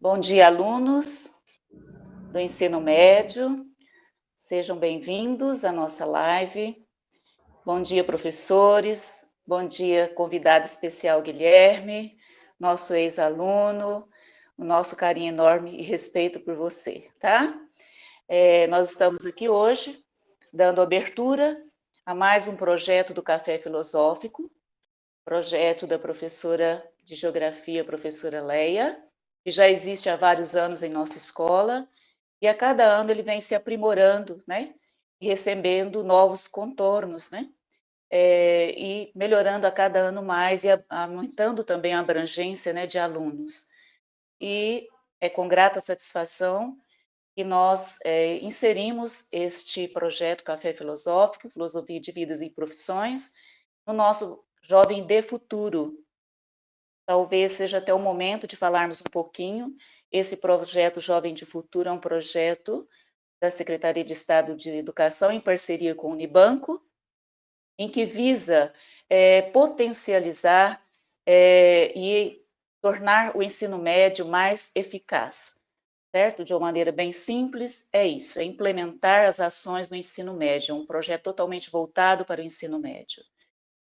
Bom dia, alunos do ensino médio, sejam bem-vindos à nossa live. Bom dia, professores, bom dia, convidado especial Guilherme, nosso ex-aluno, o nosso carinho enorme e respeito por você, tá? Nós estamos aqui hoje dando abertura a mais um projeto do Café Filosófico, projeto da professora de Geografia, professora Leia, que já existe há vários anos em nossa escola, e a cada ano ele vem se aprimorando, né, e recebendo novos contornos, né, e melhorando a cada ano mais e aumentando também a abrangência, né, de alunos. E é com grata satisfação que nós inserimos este projeto Café Filosófico, Filosofia de Vidas e Profissões, no nosso Jovem de Futuro. Talvez seja até o momento de falarmos um pouquinho. Esse projeto Jovem de Futuro é um projeto da Secretaria de Estado de Educação, em parceria com o Unibanco, em que visa potencializar e tornar o ensino médio mais eficaz, certo? De uma maneira bem simples, é isso, é implementar as ações no ensino médio, um projeto totalmente voltado para o ensino médio.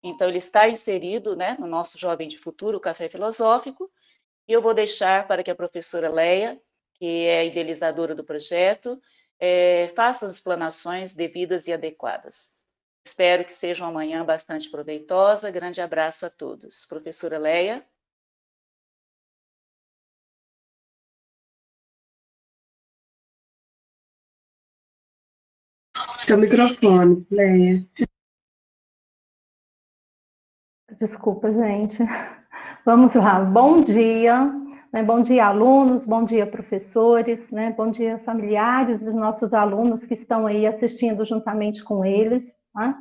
Então, ele está inserido, né, no nosso Jovem de Futuro, o Café Filosófico, e eu vou deixar para que a professora Leia, que é a idealizadora do projeto, faça as explanações devidas e adequadas. Espero que seja uma manhã bastante proveitosa. Grande abraço a todos. Professora Leia. Seu microfone, Leia. Desculpa, gente. Vamos lá. Bom dia, né? Bom dia, alunos, bom dia, professores, né? Bom dia, familiares dos nossos alunos que estão aí assistindo juntamente com eles. Tá?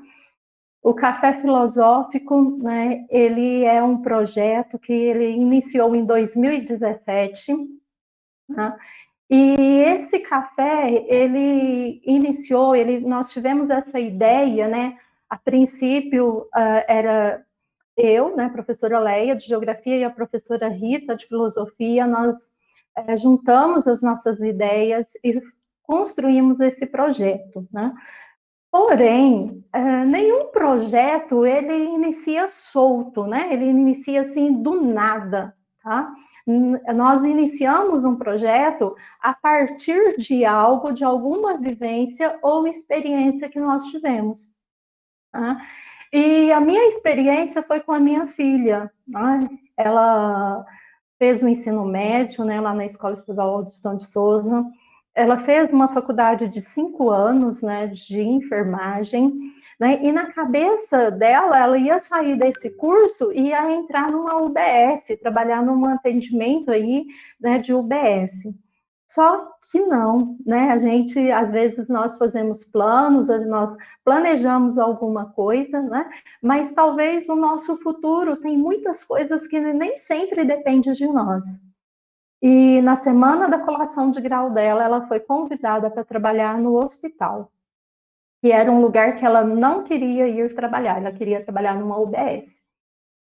O Café Filosófico, né? Ele é um projeto que ele iniciou em 2017, tá? E esse café, ele iniciou, nós tivemos essa ideia, né? A princípio, era eu, né, professora Leia, de Geografia, e a professora Rita, de Filosofia, nós juntamos as nossas ideias e construímos esse projeto, né? Porém, nenhum projeto, ele inicia solto, né? Ele inicia, assim, do nada, tá? Nós iniciamos um projeto a partir de algo, de alguma vivência ou experiência que nós tivemos, tá? E a minha experiência foi com a minha filha, né? Ela fez o ensino médio, né, lá na Escola Estadual Augustão de Souza. Ela fez uma faculdade de 5 anos, né, de enfermagem, né, e na cabeça dela, ela ia sair desse curso e ia entrar numa UBS, trabalhar num atendimento aí, né, de UBS. Só que não, né? A gente, às vezes, nós fazemos planos, nós planejamos alguma coisa, né? Mas talvez o nosso futuro tem muitas coisas que nem sempre depende de nós. E na semana da colação de grau dela, ela foi convidada para trabalhar no hospital, que era um lugar que ela não queria ir trabalhar, ela queria trabalhar numa UBS.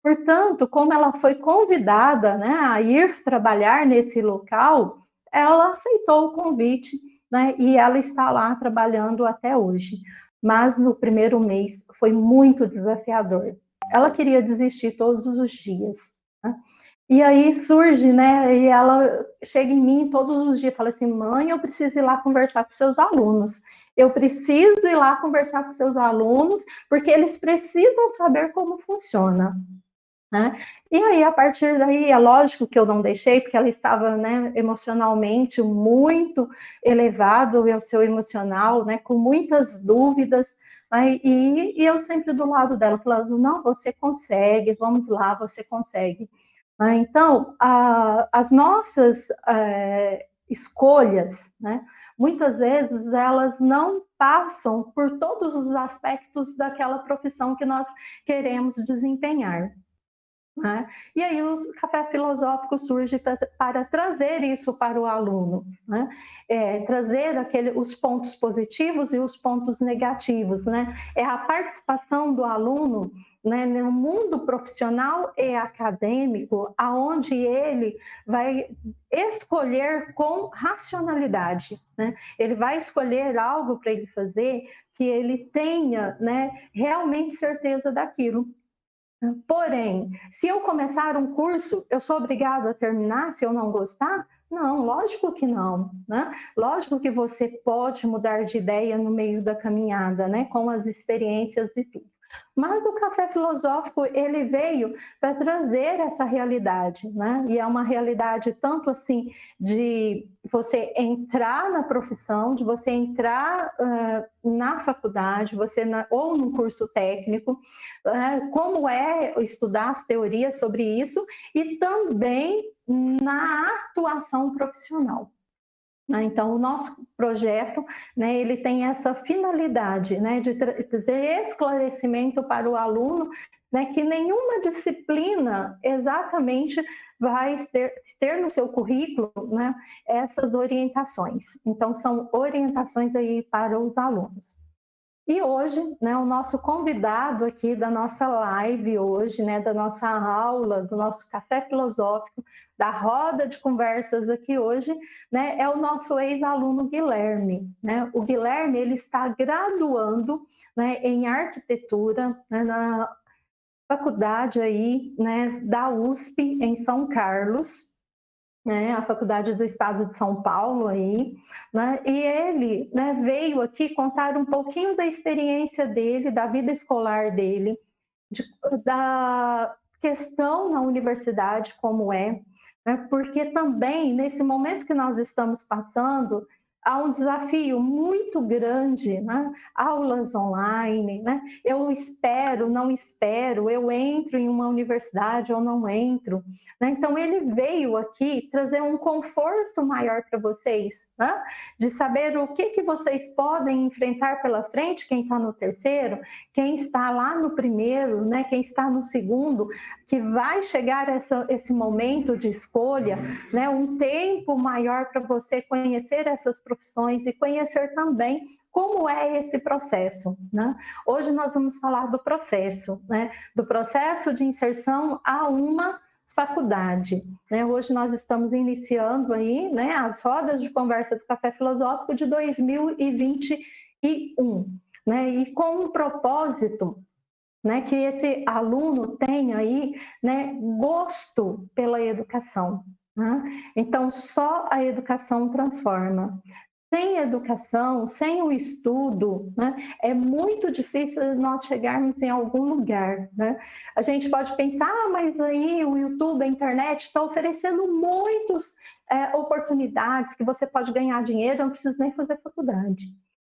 Portanto, como ela foi convidada, né, a ir trabalhar nesse local, ela aceitou o convite, né, e ela está lá trabalhando até hoje. Mas no primeiro mês foi muito desafiador. Ela queria desistir todos os dias, né? E aí surge, né, e ela chega em mim todos os dias e fala assim: mãe, eu preciso ir lá conversar com seus alunos. Eu preciso ir lá conversar com seus alunos, porque eles precisam saber como funciona. Né? E aí, a partir daí, é lógico que eu não deixei, porque ela estava, né, emocionalmente muito elevado, o seu emocional, né, com muitas dúvidas, né, e eu sempre do lado dela, falando: não, você consegue, vamos lá, você consegue. Né? Então, as nossas escolhas, né, muitas vezes, elas não passam por todos os aspectos daquela profissão que nós queremos desempenhar. Né? E aí o café filosófico surge para trazer isso para o aluno, né? Trazer os pontos positivos e os pontos negativos, né? É a participação do aluno, né, no mundo profissional e acadêmico, aonde ele vai escolher com racionalidade, né? Ele vai escolher algo para ele fazer que ele tenha, né, realmente certeza daquilo. Porém, se eu começar um curso, eu sou obrigada a terminar se eu não gostar? Não, lógico que não, né? Lógico que você pode mudar de ideia no meio da caminhada, né? Com as experiências e tudo. Mas o café filosófico, ele veio para trazer essa realidade, né? E é uma realidade tanto assim de você entrar na profissão, de você entrar na faculdade, ou num curso técnico, como é estudar as teorias sobre isso, e também na atuação profissional. Então, o nosso projeto, né, ele tem essa finalidade, né, de trazer esclarecimento para o aluno, né, que nenhuma disciplina exatamente vai ter no seu currículo, né, essas orientações. Então, são orientações aí para os alunos. E hoje, né, o nosso convidado aqui da nossa live hoje, né, da nossa aula, do nosso café filosófico, da roda de conversas aqui hoje, né, é o nosso ex-aluno Guilherme, né? O Guilherme, ele está graduando, né, em arquitetura, né, na faculdade aí, né, da USP em São Carlos, né, a Faculdade do Estado de São Paulo aí, né, e ele, né, veio aqui contar um pouquinho da experiência dele, da vida escolar dele, da questão na universidade como é, né, porque também nesse momento que nós estamos passando, há um desafio muito grande, né? Aulas online, né? Eu espero, não espero, eu entro em uma universidade ou não entro, né? Então ele veio aqui trazer um conforto maior para vocês, né? De saber o que vocês podem enfrentar pela frente, quem está no terceiro, quem está lá no primeiro, né? Quem está no segundo, que vai chegar esse momento de escolha, né? Um tempo maior para você conhecer essas profissões e conhecer também como é esse processo, né? Hoje nós vamos falar do processo, né? Do processo de inserção a uma faculdade, né? Hoje nós estamos iniciando aí, né, as rodas de conversa do Café Filosófico de 2021, né? E com um propósito, né, que esse aluno tenha aí, né, gosto pela educação, né? Então, só a educação transforma. Sem educação, sem o estudo, né, é muito difícil nós chegarmos em algum lugar, né? A gente pode pensar, mas aí o YouTube, a internet está oferecendo muitas oportunidades que você pode ganhar dinheiro, não precisa nem fazer faculdade.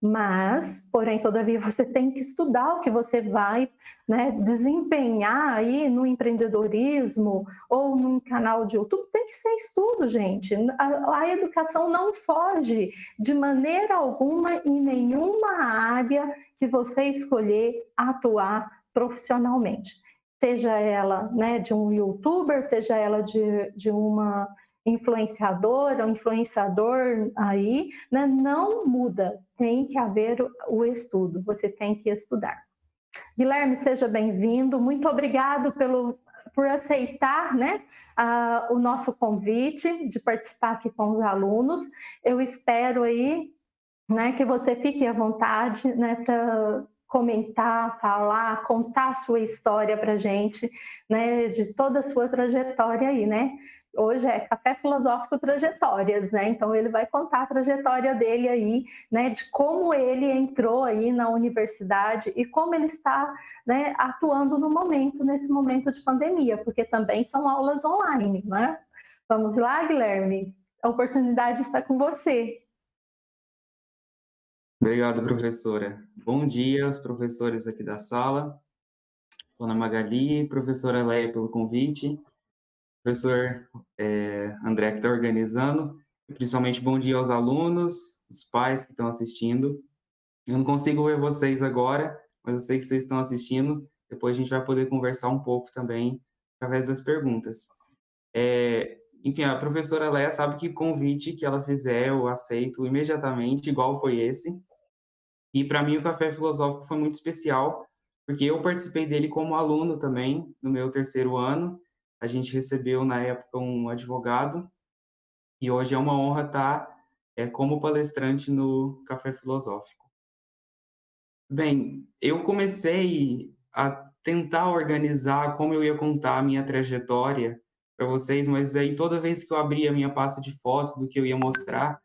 Mas, porém, todavia, você tem que estudar o que você vai, né, desempenhar aí no empreendedorismo ou num canal de YouTube. Tem que ser estudo, gente. A educação não foge de maneira alguma em nenhuma área que você escolher atuar profissionalmente. Seja ela, né, de um youtuber, seja ela de uma influenciadora, um influenciador aí, né, não muda, tem que haver o estudo, você tem que estudar. Guilherme, seja bem-vindo, muito obrigado por aceitar, né, o nosso convite de participar aqui com os alunos. Eu espero aí, né, que você fique à vontade, né, para comentar, falar, contar a sua história para a gente, né, de toda a sua trajetória aí, né? Hoje é Café Filosófico Trajetórias, né? Então ele vai contar a trajetória dele aí, né, de como ele entrou aí na universidade e como ele está, né, atuando no momento, nesse momento de pandemia, porque também são aulas online, né? Vamos lá, Guilherme? A oportunidade está com você. Obrigado, professora. Bom dia aos professores aqui da sala, Dona Magali, professora Leia pelo convite, professor André que está organizando, e principalmente bom dia aos alunos, os pais que estão assistindo. Eu não consigo ver vocês agora, mas eu sei que vocês estão assistindo. Depois a gente vai poder conversar um pouco também através das perguntas. Enfim, a professora Léa sabe que convite que ela fizer, eu aceito imediatamente, igual foi esse. E para mim o Café Filosófico foi muito especial, porque eu participei dele como aluno também, no meu terceiro ano. A gente recebeu, na época, um advogado, e hoje é uma honra estar como palestrante no Café Filosófico. Bem, eu comecei a tentar organizar como eu ia contar a minha trajetória para vocês, mas aí toda vez que eu abria a minha pasta de fotos do que eu ia mostrar,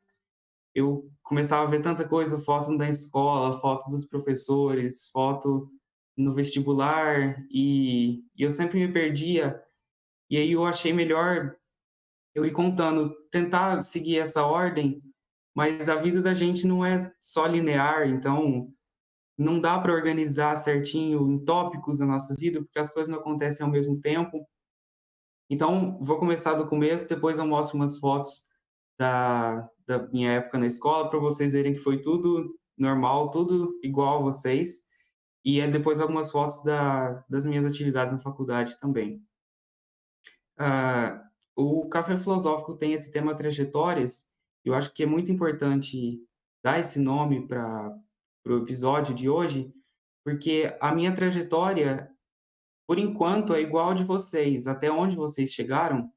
eu começava a ver tanta coisa, foto da escola, foto dos professores, foto no vestibular, e eu sempre me perdia. E aí eu achei melhor eu ir contando, tentar seguir essa ordem, mas a vida da gente não é só linear, então não dá para organizar certinho em tópicos a nossa vida, porque as coisas não acontecem ao mesmo tempo. Então, vou começar do começo, depois eu mostro umas fotos da minha época na escola, para vocês verem que foi tudo normal, tudo igual a vocês. E depois algumas fotos das minhas atividades na faculdade também. Ah, o Café Filosófico tem esse tema trajetórias, e eu acho que é muito importante dar esse nome para o episódio de hoje, porque a minha trajetória, por enquanto, é igual a de vocês. Até onde vocês chegaram,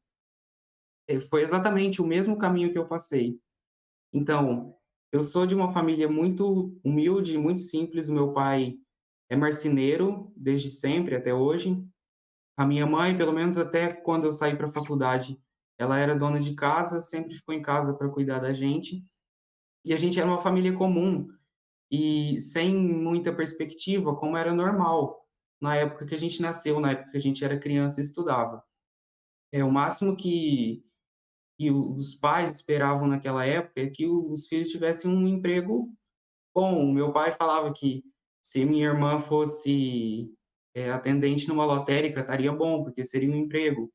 foi exatamente o mesmo caminho que eu passei. Então, eu sou de uma família muito humilde, muito simples. O meu pai é marceneiro desde sempre até hoje. A minha mãe, pelo menos até quando eu saí para a faculdade, ela era dona de casa, sempre ficou em casa para cuidar da gente. E a gente era uma família comum e sem muita perspectiva, como era normal na época que a gente nasceu, na época que a gente era criança e estudava. O máximo que os pais esperavam naquela época é que os filhos tivessem um emprego bom. O meu pai falava que se minha irmã fosse atendente numa lotérica, estaria bom, porque seria um emprego.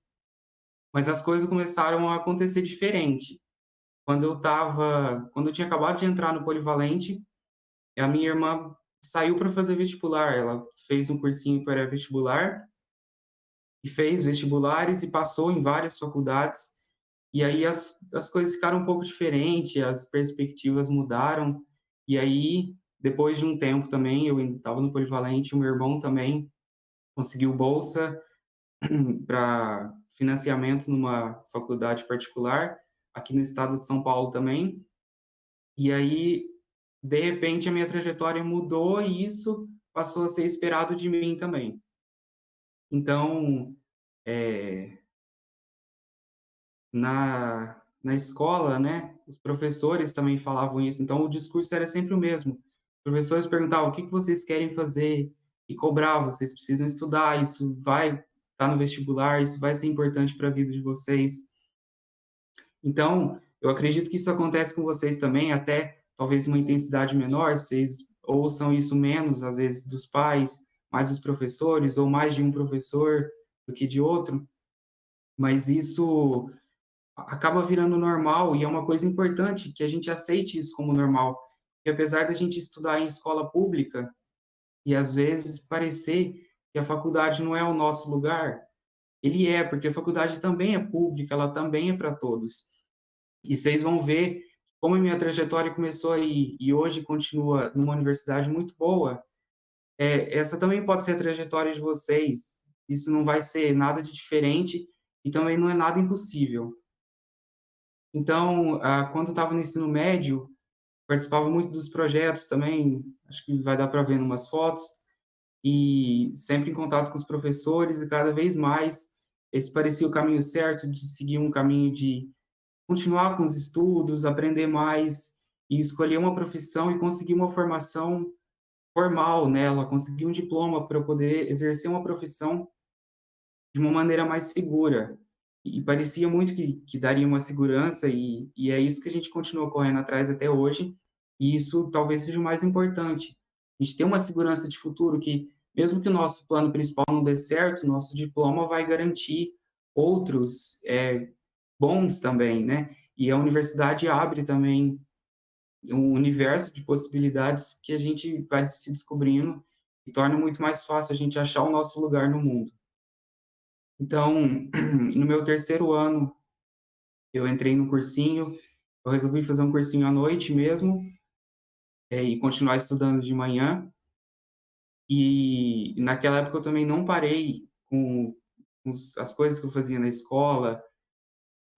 Mas as coisas começaram a acontecer diferente. Quando eu tinha acabado de entrar no Polivalente, a minha irmã saiu para fazer vestibular. Ela fez um cursinho para vestibular e fez vestibulares e passou em várias faculdades. E aí as coisas ficaram um pouco diferentes, as perspectivas mudaram. E aí, depois de um tempo também, eu ainda estava no Polivalente, o meu irmão também conseguiu bolsa para financiamento numa faculdade particular, aqui no estado de São Paulo também. E aí, de repente, a minha trajetória mudou e isso passou a ser esperado de mim também. Então, é, na escola, né, os professores também falavam isso, então o discurso era sempre o mesmo. Os professores perguntavam: "O que que vocês querem fazer?" E cobravam: "Vocês precisam estudar, isso vai estar no vestibular, isso vai ser importante para a vida de vocês". Então, eu acredito que isso acontece com vocês também, até talvez uma intensidade menor, vocês ouçam isso menos, às vezes, dos pais, mais dos professores, ou mais de um professor do que de outro, mas isso acaba virando normal e é uma coisa importante que a gente aceite isso como normal. Porque apesar da gente estudar em escola pública e às vezes parecer que a faculdade não é o nosso lugar, ele é, porque a faculdade também é pública, ela também é para todos. E vocês vão ver como a minha trajetória começou aí e hoje continua numa universidade muito boa. Essa também pode ser a trajetória de vocês. Isso não vai ser nada de diferente e também não é nada impossível. Então, quando eu estava no ensino médio, participava muito dos projetos também, acho que vai dar para ver em umas fotos, e sempre em contato com os professores, e cada vez mais esse parecia o caminho certo de seguir um caminho de continuar com os estudos, aprender mais e escolher uma profissão e conseguir uma formação formal nela, conseguir um diploma para poder exercer uma profissão de uma maneira mais segura. E parecia muito que daria uma segurança, e é isso que a gente continua correndo atrás até hoje, e isso talvez seja o mais importante. A gente ter uma segurança de futuro que, mesmo que o nosso plano principal não dê certo, nosso diploma vai garantir outros bons também, né? E a universidade abre também um universo de possibilidades que a gente vai se descobrindo e torna muito mais fácil a gente achar o nosso lugar no mundo. Então, no meu terceiro ano, eu entrei no cursinho, eu resolvi fazer um cursinho à noite mesmo, e continuar estudando de manhã. E naquela época eu também não parei com as coisas que eu fazia na escola.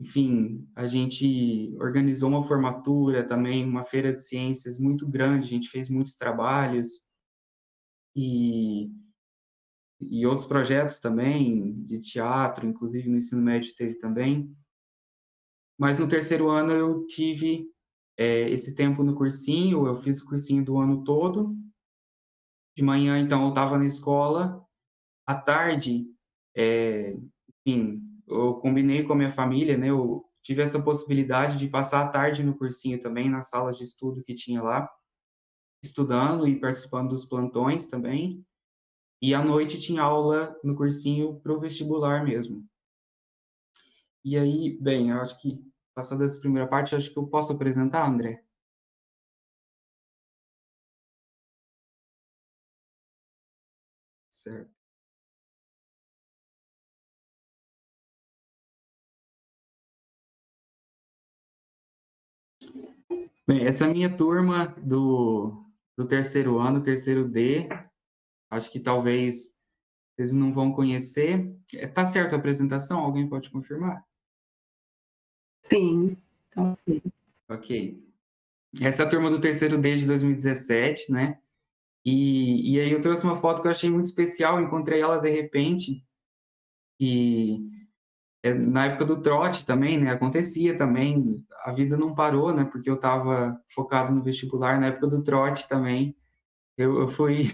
Enfim, a gente organizou uma formatura também, uma feira de ciências muito grande, a gente fez muitos trabalhos e, e outros projetos também, de teatro, inclusive no ensino médio teve também. Mas no terceiro ano eu tive esse tempo no cursinho, eu fiz o cursinho do ano todo. De manhã, então, eu estava na escola. À tarde, enfim, eu combinei com a minha família, né? Eu tive essa possibilidade de passar a tarde no cursinho também, nas salas de estudo que tinha lá, estudando e participando dos plantões também. E à noite tinha aula no cursinho para o vestibular mesmo. E aí, bem, eu acho que, passada essa primeira parte, acho que eu posso apresentar, André? Certo. Bem, essa é a minha turma do terceiro ano, terceiro D. Acho que talvez vocês não vão conhecer. Tá certo a apresentação? Alguém pode confirmar? Sim. Então, Ok. Essa é a turma do terceiro D de 2017, né? E aí eu trouxe uma foto que eu achei muito especial, encontrei ela de repente, e na época do trote também, né? Acontecia também, a vida não parou, né? Porque eu estava focado no vestibular, na época do trote também, eu fui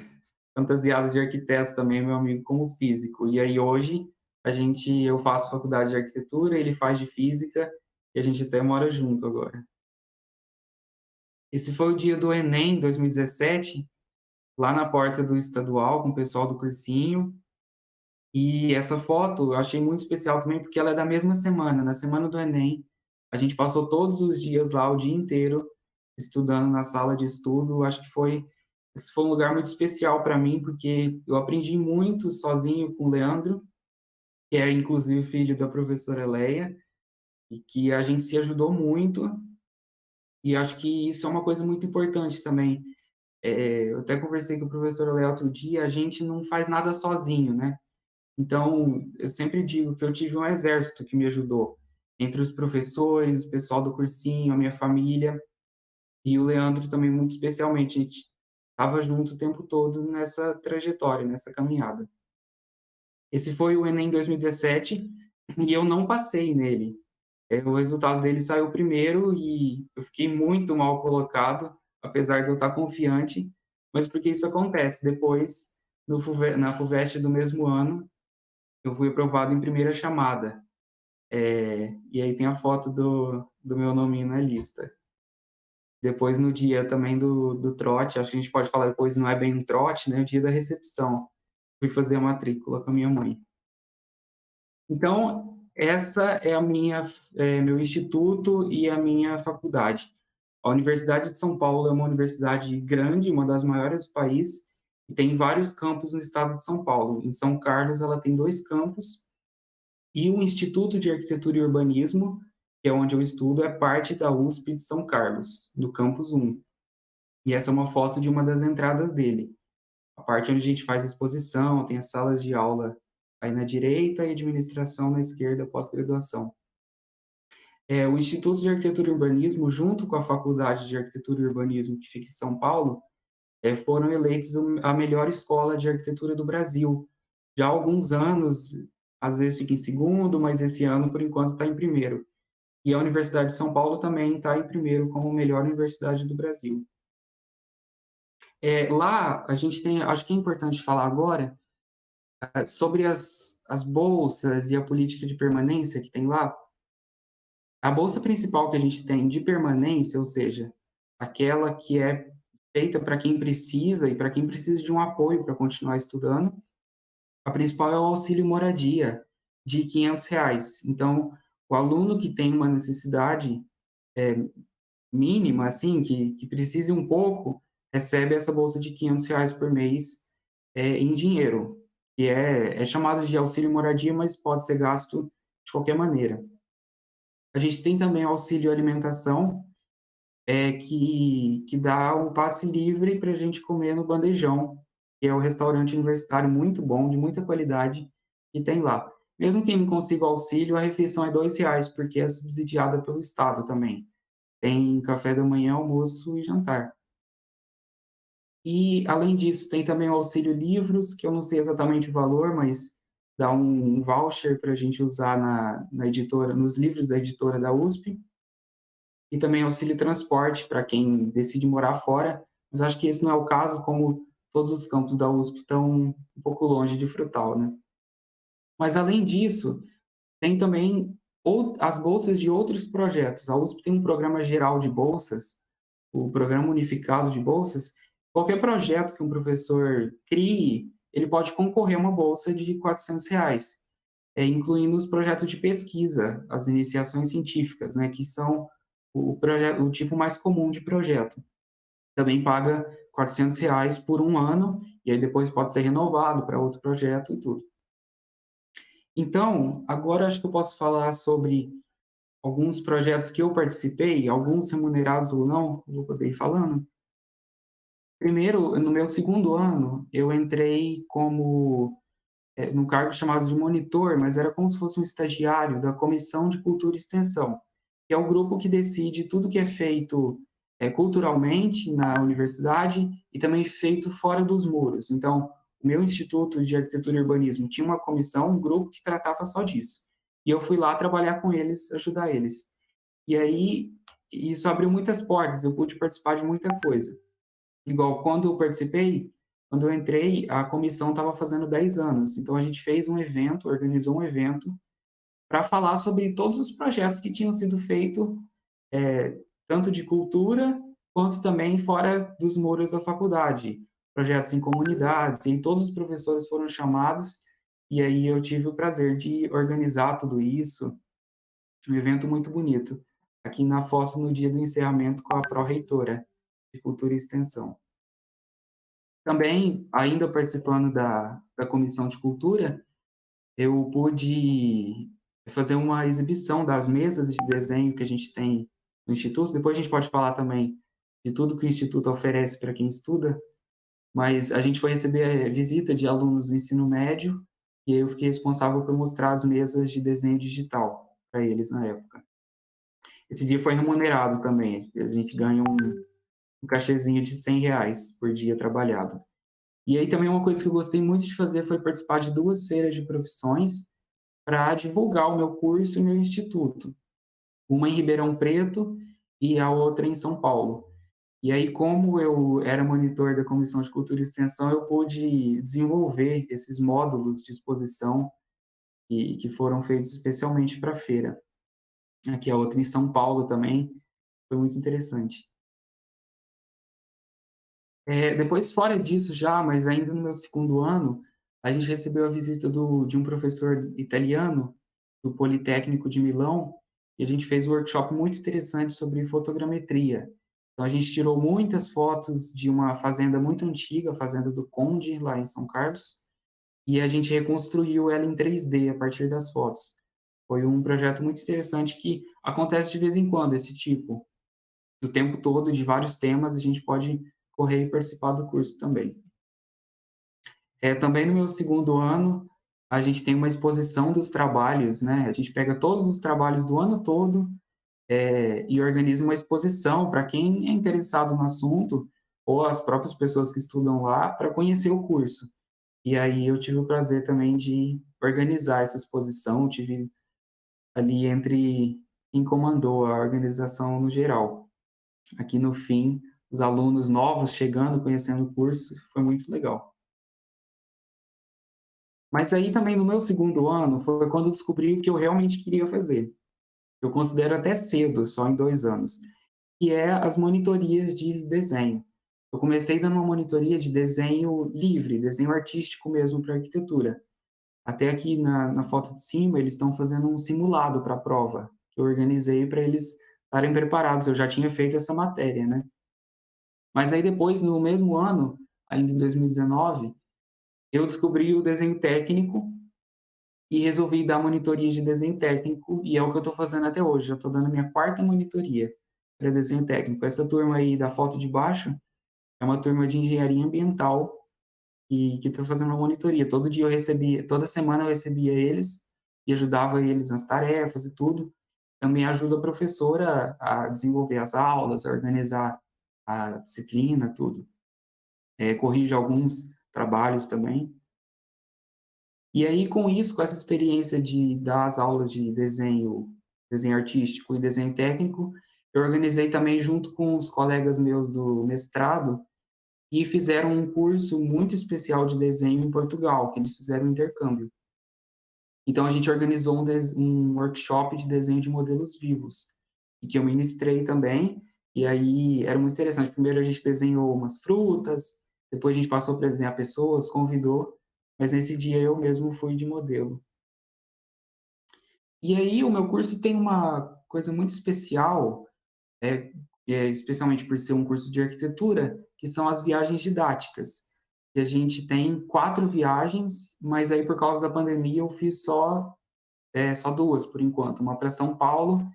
fantasiado de arquiteto também, meu amigo, como físico. E aí hoje eu faço faculdade de arquitetura, ele faz de física, e a gente até mora junto agora. Esse foi o dia do Enem 2017, lá na porta do estadual, com o pessoal do cursinho. E essa foto eu achei muito especial também, porque ela é da mesma semana, na semana do Enem. A gente passou todos os dias lá, o dia inteiro, estudando na sala de estudo. Acho que esse foi um lugar muito especial para mim, porque eu aprendi muito sozinho com o Leandro, que é inclusive filho da professora Leia, e que a gente se ajudou muito. E acho que isso é uma coisa muito importante também. Eu até conversei com a professora Leia outro dia, a gente não faz nada sozinho, né? Então, eu sempre digo que eu tive um exército que me ajudou, entre os professores, o pessoal do cursinho, a minha família, e o Leandro também, muito especialmente. A gente estava junto o tempo todo nessa trajetória, nessa caminhada. Esse foi o Enem 2017 e eu não passei nele. O resultado dele saiu primeiro e eu fiquei muito mal colocado, apesar de eu estar confiante, mas porque isso acontece. Depois, na FUVEST do mesmo ano, eu fui aprovado em primeira chamada. E aí tem a foto do meu nominho na lista. Depois, no dia também do trote, acho que a gente pode falar depois, não é bem um trote, né? O dia da recepção. Fui fazer a matrícula com a minha mãe. Então, essa é meu instituto e a minha faculdade. A Universidade de São Paulo é uma universidade grande, uma das maiores do país, e tem vários campos no estado de São Paulo. Em São Carlos, ela tem 2 campos, e o Instituto de Arquitetura e Urbanismo, que é onde eu estudo, é parte da USP de São Carlos, do campus 1. E essa é uma foto de uma das entradas dele. A parte onde a gente faz exposição, tem as salas de aula aí na direita e administração na esquerda, pós-graduação. O Instituto de Arquitetura e Urbanismo, junto com a Faculdade de Arquitetura e Urbanismo, que fica em São Paulo, foram eleitos a melhor escola de arquitetura do Brasil. Já há alguns anos, às vezes fica em segundo, mas esse ano, por enquanto, está em primeiro. E a Universidade de São Paulo também está em primeiro como a melhor universidade do Brasil. Lá, a gente tem, acho que é importante falar agora, sobre as bolsas e a política de permanência que tem lá. A bolsa principal que a gente tem de permanência, ou seja, aquela que é feita para quem precisa e para quem precisa de um apoio para continuar estudando, a principal é o auxílio moradia, de R$ 500. Então, o aluno que tem uma necessidade mínima, assim, que precise um pouco, recebe essa bolsa de R$ 500 por mês em dinheiro, que é chamado de auxílio moradia, mas pode ser gasto de qualquer maneira. A gente tem também o auxílio alimentação, que dá um passe livre para a gente comer no Bandejão, que é o restaurante universitário muito bom, de muita qualidade, que tem lá. Mesmo quem não consiga o auxílio, a refeição é R$ 2, porque é subsidiada pelo Estado também. Tem café da manhã, almoço e jantar. E, além disso, tem também o auxílio livros, que eu não sei exatamente o valor, mas dá um voucher para a gente usar na editora, nos livros da editora da USP. E também auxílio transporte para quem decide morar fora, mas acho que esse não é o caso, como todos os campos da USP estão um pouco longe de Frutal, né. Mas, além disso, tem também as bolsas de outros projetos. A USP tem um programa geral de bolsas, o Programa Unificado de Bolsas. Qualquer projeto que um professor crie, ele pode concorrer a uma bolsa de R$ 400, incluindo os projetos de pesquisa, as iniciações científicas, né, que são o tipo mais comum de projeto. Também paga R$ 400 por um ano, e aí depois pode ser renovado para outro projeto e tudo. Então, agora acho que eu posso falar sobre alguns projetos que eu participei, alguns remunerados ou não, eu vou poder ir falando. Primeiro, no meu segundo ano, eu entrei como num cargo chamado de monitor, mas era como se fosse um estagiário da Comissão de Cultura e Extensão, que é o grupo que decide tudo que é feito culturalmente na universidade e também feito fora dos muros. Então, o meu Instituto de Arquitetura e Urbanismo tinha uma comissão, um grupo que tratava só disso. E eu fui lá trabalhar com eles, ajudar eles. E aí, isso abriu muitas portas, eu pude participar de muita coisa. Igual quando eu participei, quando eu entrei, a comissão estava fazendo 10 anos, então a gente fez um evento, organizou um evento para falar sobre todos os projetos que tinham sido feitos, tanto de cultura, quanto também fora dos muros da faculdade, projetos em comunidades, e todos os professores foram chamados, e aí eu tive o prazer de organizar tudo isso, um evento muito bonito, aqui na foto no dia do encerramento com a pró-reitora de Cultura e Extensão. Também, ainda participando da Comissão de Cultura, eu pude fazer uma exibição das mesas de desenho que a gente tem no Instituto. Depois a gente pode falar também de tudo que o Instituto oferece para quem estuda, mas a gente foi receber visita de alunos do ensino médio, e aí eu fiquei responsável por mostrar as mesas de desenho digital para eles na época. Esse dia foi remunerado também, a gente ganha um cachezinho de R$ 100 por dia trabalhado. E aí também uma coisa que eu gostei muito de fazer foi participar de 2 feiras de profissões para divulgar o meu curso e o meu instituto. Uma em Ribeirão Preto e a outra em São Paulo. E aí, como eu era monitor da Comissão de Cultura e Extensão, eu pude desenvolver esses módulos de exposição que foram feitos especialmente para a feira. Aqui a outra em São Paulo também, foi muito interessante. Depois, fora disso já, mas ainda no meu segundo ano, a gente recebeu a visita de um professor italiano, do Politécnico de Milão, e a gente fez um workshop muito interessante sobre fotogrametria. Então, a gente tirou muitas fotos de uma fazenda muito antiga, a Fazenda do Conde, lá em São Carlos, e a gente reconstruiu ela em 3D a partir das fotos. Foi um projeto muito interessante que acontece de vez em quando, esse tipo, o tempo todo, de vários temas, a gente pode correr e participar do curso também. Também no meu segundo ano, a gente tem uma exposição dos trabalhos, né? A gente pega todos os trabalhos do ano todo, e organiza uma exposição para quem é interessado no assunto, ou as próprias pessoas que estudam lá, para conhecer o curso. E aí eu tive o prazer também de organizar essa exposição, tive ali entre quem comandou a organização no geral. Aqui no fim, os alunos novos chegando, conhecendo o curso, foi muito legal. Mas aí também no meu segundo ano foi quando eu descobri o que eu realmente queria fazer. Eu considero até cedo, só em 2 anos, que é as monitorias de desenho. Eu comecei dando uma monitoria de desenho livre, desenho artístico mesmo para arquitetura. Até aqui na foto de cima, eles estão fazendo um simulado para a prova, que eu organizei para eles estarem preparados, eu já tinha feito essa matéria, né. Mas aí depois, no mesmo ano, ainda em 2019, eu descobri o desenho técnico e resolvi dar monitoria de desenho técnico, e é o que eu estou fazendo até hoje. Eu estou dando a minha 4ª monitoria para desenho técnico. Essa turma aí da foto de baixo é uma turma de engenharia ambiental que está fazendo uma monitoria. Toda semana eu recebia eles e ajudava eles nas tarefas e tudo. Também ajuda a professora a desenvolver as aulas, a organizar a disciplina, tudo. Corrige alguns trabalhos também. E aí, com isso, com essa experiência de dar as aulas de desenho artístico e desenho técnico, eu organizei também junto com os colegas meus do mestrado, que fizeram um curso muito especial de desenho em Portugal, que eles fizeram um intercâmbio. Então a gente organizou um workshop de desenho de modelos vivos, e que eu ministrei também, e aí era muito interessante. Primeiro a gente desenhou umas frutas, depois a gente passou para desenhar pessoas, convidou, mas nesse dia eu mesmo fui de modelo. E aí o meu curso tem uma coisa muito especial, é, especialmente por ser um curso de arquitetura, que são as viagens didáticas. E a gente tem 4 viagens, mas aí por causa da pandemia eu fiz só 2 por enquanto, uma para São Paulo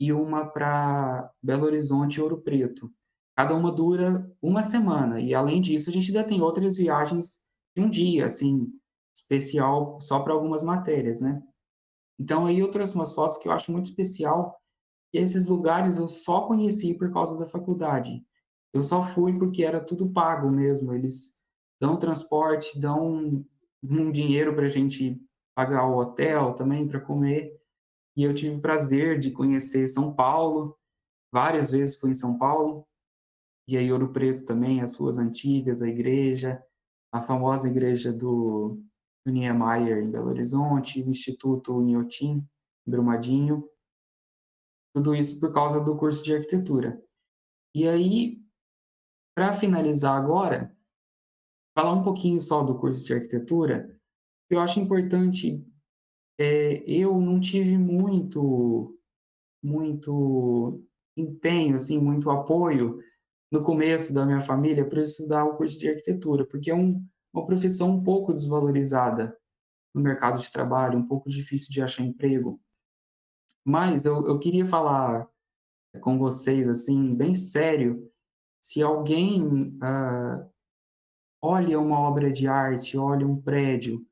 e uma para Belo Horizonte e Ouro Preto. Cada uma dura uma semana, e além disso a gente ainda tem outras viagens de um dia, assim, especial só para algumas matérias, né. Então aí eu trouxe umas fotos que eu acho muito especial, e esses lugares eu só conheci por causa da faculdade. Eu só fui porque era tudo pago mesmo, eles dão transporte, dão um dinheiro para a gente pagar o hotel também, para comer, e eu tive o prazer de conhecer São Paulo, várias vezes fui em São Paulo, e aí Ouro Preto também, as ruas antigas, a igreja, a famosa igreja do Niemeyer em Belo Horizonte, o Instituto Inhotim, em Brumadinho, tudo isso por causa do curso de arquitetura. E aí, para finalizar agora, falar um pouquinho só do curso de arquitetura, eu acho importante, eu não tive muito empenho, assim, muito apoio no começo da minha família para estudar o curso de arquitetura, porque é uma profissão um pouco desvalorizada no mercado de trabalho, um pouco difícil de achar emprego. Mas eu queria falar com vocês, assim, bem sério, se alguém olha uma obra de arte, olha um prédio,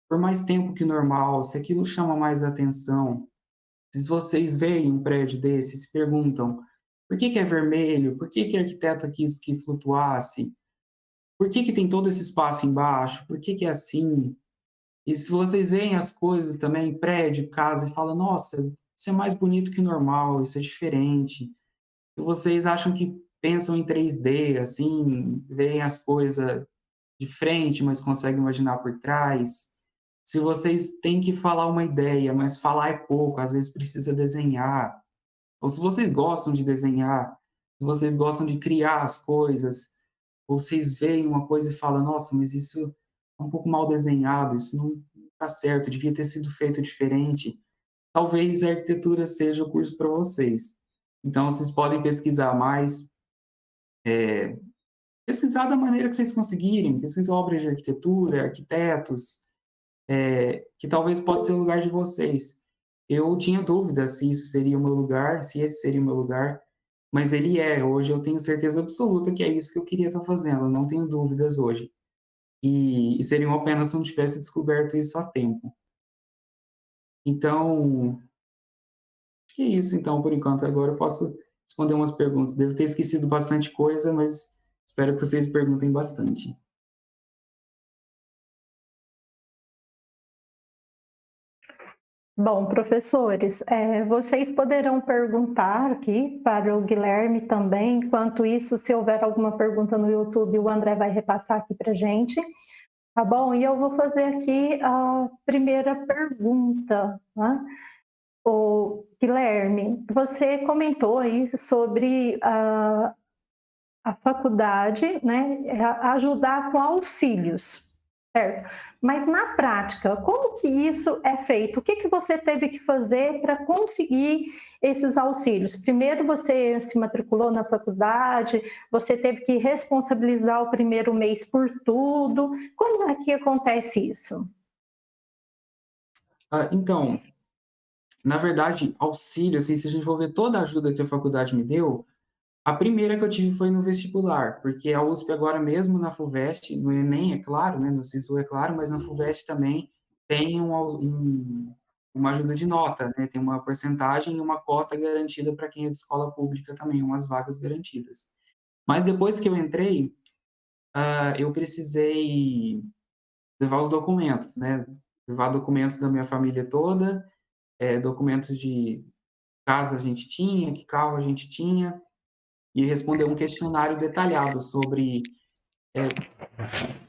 por mais tempo que normal, se aquilo chama mais atenção, se vocês veem um prédio desse e se perguntam: "Por que que é vermelho? Por que que a arquiteta quis que flutuasse? Por que que tem todo esse espaço embaixo? Por que que é assim?" E se vocês veem as coisas também, prédio, casa, e falam: "Nossa, isso é mais bonito que o normal, isso é diferente." Se vocês acham que pensam em 3D, assim, veem as coisas de frente, mas conseguem imaginar por trás. Se vocês têm que falar uma ideia, mas falar é pouco, às vezes precisa desenhar. Ou se vocês gostam de desenhar, se vocês gostam de criar as coisas, ou vocês veem uma coisa e falam: "Nossa, mas isso é um pouco mal desenhado, isso não está certo, devia ter sido feito diferente." Talvez a arquitetura seja o curso para vocês. Então vocês podem pesquisar mais, pesquisar da maneira que vocês conseguirem, pesquisar obras de arquitetura, arquitetos, que talvez pode ser o lugar de vocês. Eu tinha dúvida se isso seria o meu lugar, se esse seria o meu lugar, mas ele é. Hoje eu tenho certeza absoluta que é isso que eu queria estar fazendo, eu não tenho dúvidas hoje. E seria uma pena se eu não tivesse descoberto isso a tempo. Então, acho que é isso então, por enquanto. Agora eu posso responder umas perguntas. Devo ter esquecido bastante coisa, mas espero que vocês perguntem bastante. Bom, professores, vocês poderão perguntar aqui para o Guilherme também. Enquanto isso, se houver alguma pergunta no YouTube, o André vai repassar aqui para a gente, tá bom? E eu vou fazer aqui a primeira pergunta, né? O Guilherme, você comentou aí sobre a faculdade, né, ajudar com auxílios, certo? Mas na prática, como que isso é feito? O que que você teve que fazer para conseguir esses auxílios? Primeiro você se matriculou na faculdade, você teve que responsabilizar o primeiro mês por tudo. Como é que acontece isso? Então, na verdade, auxílio, assim, se a gente for ver toda a ajuda que a faculdade me deu, a primeira que eu tive foi no vestibular, porque a USP agora mesmo na FUVEST, no Enem, é claro, né, no SISU é claro, mas na FUVEST também tem uma ajuda de nota, né, tem uma porcentagem e uma cota garantida para quem é de escola pública também, umas vagas garantidas. Mas depois que eu entrei, eu precisei levar os documentos, né, levar documentos da minha família toda, documentos de casa a gente tinha, que carro a gente tinha, e responder um questionário detalhado sobre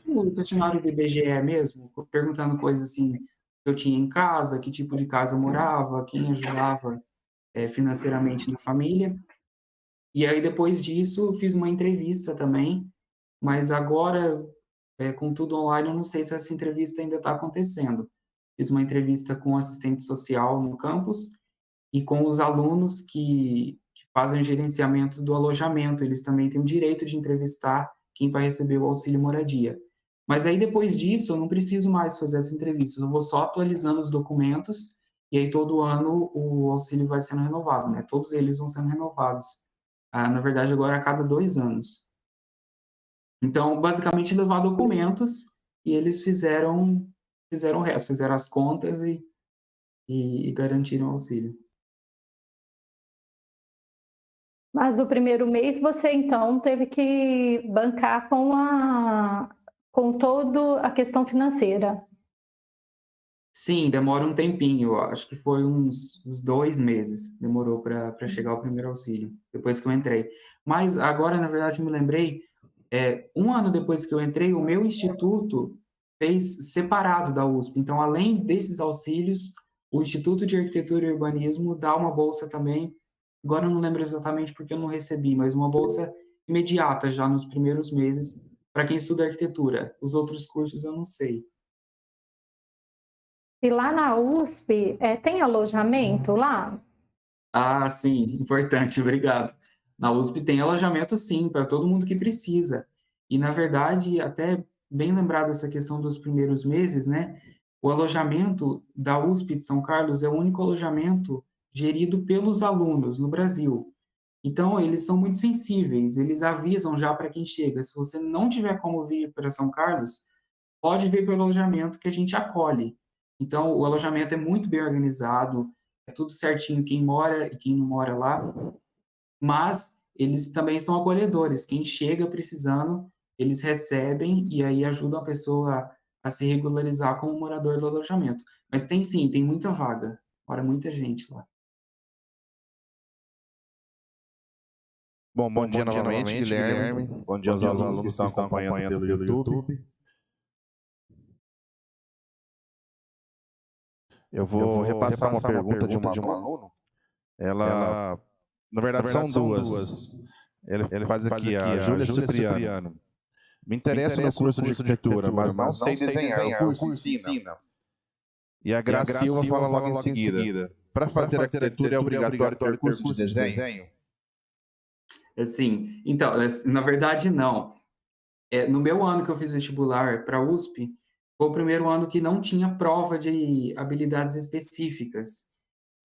um questionário do IBGE mesmo, perguntando coisas assim que eu tinha em casa, que tipo de casa eu morava, quem ajudava financeiramente na família. E aí depois disso eu fiz uma entrevista também, mas agora com tudo online eu não sei se essa entrevista ainda está acontecendo. Fiz uma entrevista com o assistente social no campus e com os alunos que fazem o gerenciamento do alojamento, eles também têm o direito de entrevistar quem vai receber o auxílio moradia. Mas aí depois disso eu não preciso mais fazer essa entrevista, eu vou só atualizando os documentos e aí todo ano o auxílio vai sendo renovado, né? Todos eles vão sendo renovados. Na verdade agora a cada 2 anos. Então, basicamente levar documentos e eles fizeram o resto, fizeram as contas e garantiram o auxílio. Mas o primeiro mês você então teve que bancar com toda a questão financeira. Sim, demora um tempinho, eu acho que foi uns 2 meses, demorou para chegar o primeiro auxílio, depois que eu entrei. Mas agora, na verdade, eu me lembrei, 1 ano depois que eu entrei, o meu instituto fez separado da USP, então além desses auxílios, o Instituto de Arquitetura e Urbanismo dá uma bolsa também, agora eu não lembro exatamente porque eu não recebi, mas uma bolsa imediata já nos primeiros meses para quem estuda arquitetura. Os outros cursos eu não sei. E lá na USP, tem alojamento lá? Ah, sim, importante, obrigado. Na USP tem alojamento sim, para todo mundo que precisa. E na verdade, até bem lembrado essa questão dos primeiros meses, né? O alojamento da USP de São Carlos é o único alojamento gerido pelos alunos no Brasil. Então, eles são muito sensíveis, eles avisam já para quem chega, se você não tiver como vir para São Carlos, pode vir pelo alojamento que a gente acolhe. Então, o alojamento é muito bem organizado, é tudo certinho quem mora e quem não mora lá, mas eles também são acolhedores. Quem chega precisando, eles recebem e aí ajudam a pessoa a se regularizar como morador do alojamento. Mas tem sim, tem muita vaga, mora muita gente lá. Bom dia novamente, Guilherme. Bom dia aos alunos que estão acompanhando pelo YouTube. Eu vou repassar uma pergunta de um aluno. Ela, na verdade, são duas. Ele faz aqui, a Júlia Cipriano. Me interessa no curso de arquitetura, mas não sei desenhar. O curso ensina. E a Graça Silva fala logo em seguida. Para fazer arquitetura é obrigatório ter curso de desenho? Assim, então, na verdade, não. No meu ano que eu fiz vestibular para a USP, foi o primeiro ano que não tinha prova de habilidades específicas.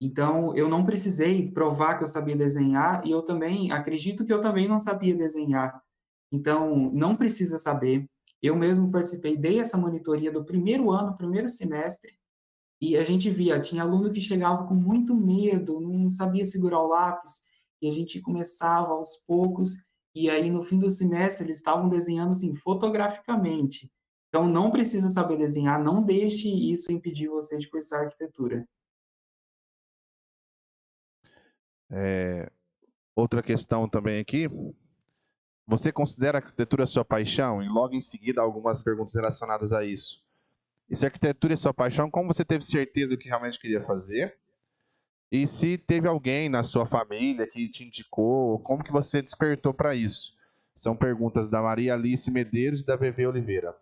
Então, eu não precisei provar que eu sabia desenhar e eu também acredito que eu também não sabia desenhar. Então, não precisa saber. Eu mesmo participei, dei essa monitoria do primeiro ano, primeiro semestre, e a gente via, tinha aluno que chegava com muito medo, não sabia segurar o lápis, e a gente começava aos poucos, e aí no fim do semestre eles estavam desenhando assim fotograficamente. Então não precisa saber desenhar, não deixe isso impedir você de cursar arquitetura. Outra questão também aqui. Você considera a arquitetura sua paixão? E logo em seguida algumas perguntas relacionadas a isso. E se a arquitetura é sua paixão, como você teve certeza do que realmente queria fazer? E se teve alguém na sua família que te indicou, como que você despertou para isso? São perguntas da Maria Alice Medeiros e da VV Oliveira.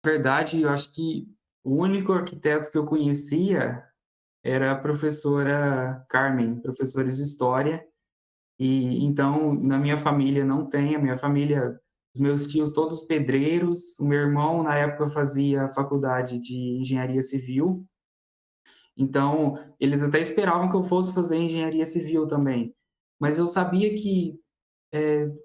Na verdade, eu acho que o único arquiteto que eu conhecia era a professora Carmen, professora de História, e então na minha família não tem, a minha família, os meus tios todos pedreiros, o meu irmão na época fazia faculdade de engenharia civil, então eles até esperavam que eu fosse fazer engenharia civil também, mas eu sabia que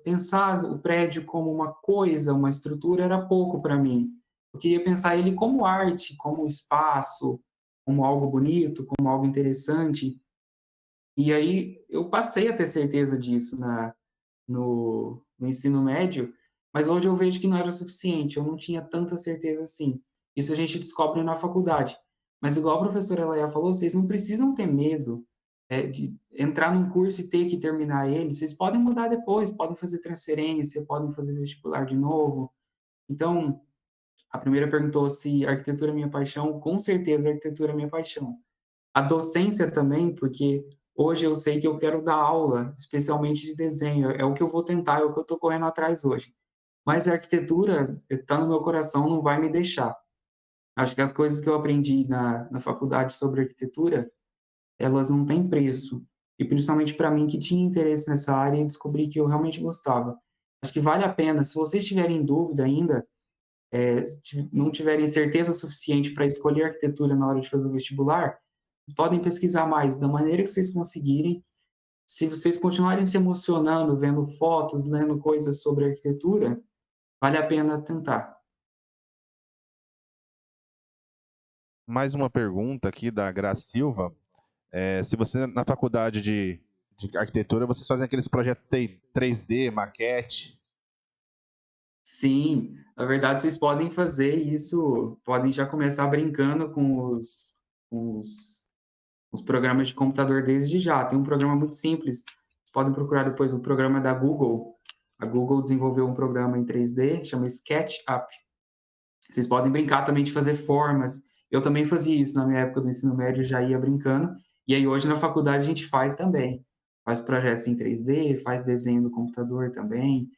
pensar o prédio como uma coisa, uma estrutura, era pouco para mim. Eu queria pensar ele como arte, como espaço, como algo bonito, como algo interessante. E aí eu passei a ter certeza disso no ensino médio, mas hoje eu vejo que não era o suficiente, eu não tinha tanta certeza assim. Isso a gente descobre na faculdade. Mas igual a professora Leia falou, vocês não precisam ter medo, de entrar num curso e ter que terminar ele, vocês podem mudar depois, podem fazer transferência, podem fazer vestibular de novo. Então, a primeira perguntou se arquitetura é minha paixão, com certeza a arquitetura é minha paixão. A docência também, porque hoje eu sei que eu quero dar aula, especialmente de desenho, é o que eu vou tentar, é o que eu estou correndo atrás hoje. Mas a arquitetura está no meu coração, não vai me deixar. Acho que as coisas que eu aprendi na faculdade sobre arquitetura, elas não têm preço. E principalmente para mim que tinha interesse nessa área e descobri que eu realmente gostava. Acho que vale a pena, se vocês tiverem dúvida ainda, não tiverem certeza suficiente para escolher arquitetura na hora de fazer o vestibular, vocês podem pesquisar mais da maneira que vocês conseguirem. Se vocês continuarem se emocionando, vendo fotos, lendo coisas sobre arquitetura, vale a pena tentar. Mais uma pergunta aqui da Graça Silva. Se você, na faculdade de arquitetura, vocês fazem aqueles projetos 3D, maquete? Sim, na verdade vocês podem fazer isso, podem já começar brincando com os, os programas de computador desde já. Tem um programa muito simples, vocês podem procurar depois o programa da Google. A Google desenvolveu um programa em 3D, chama SketchUp. Vocês podem brincar também de fazer formas. Eu também fazia isso na minha época do ensino médio, já ia brincando. E aí hoje na faculdade a gente faz também. Faz projetos em 3D, faz desenho do computador também.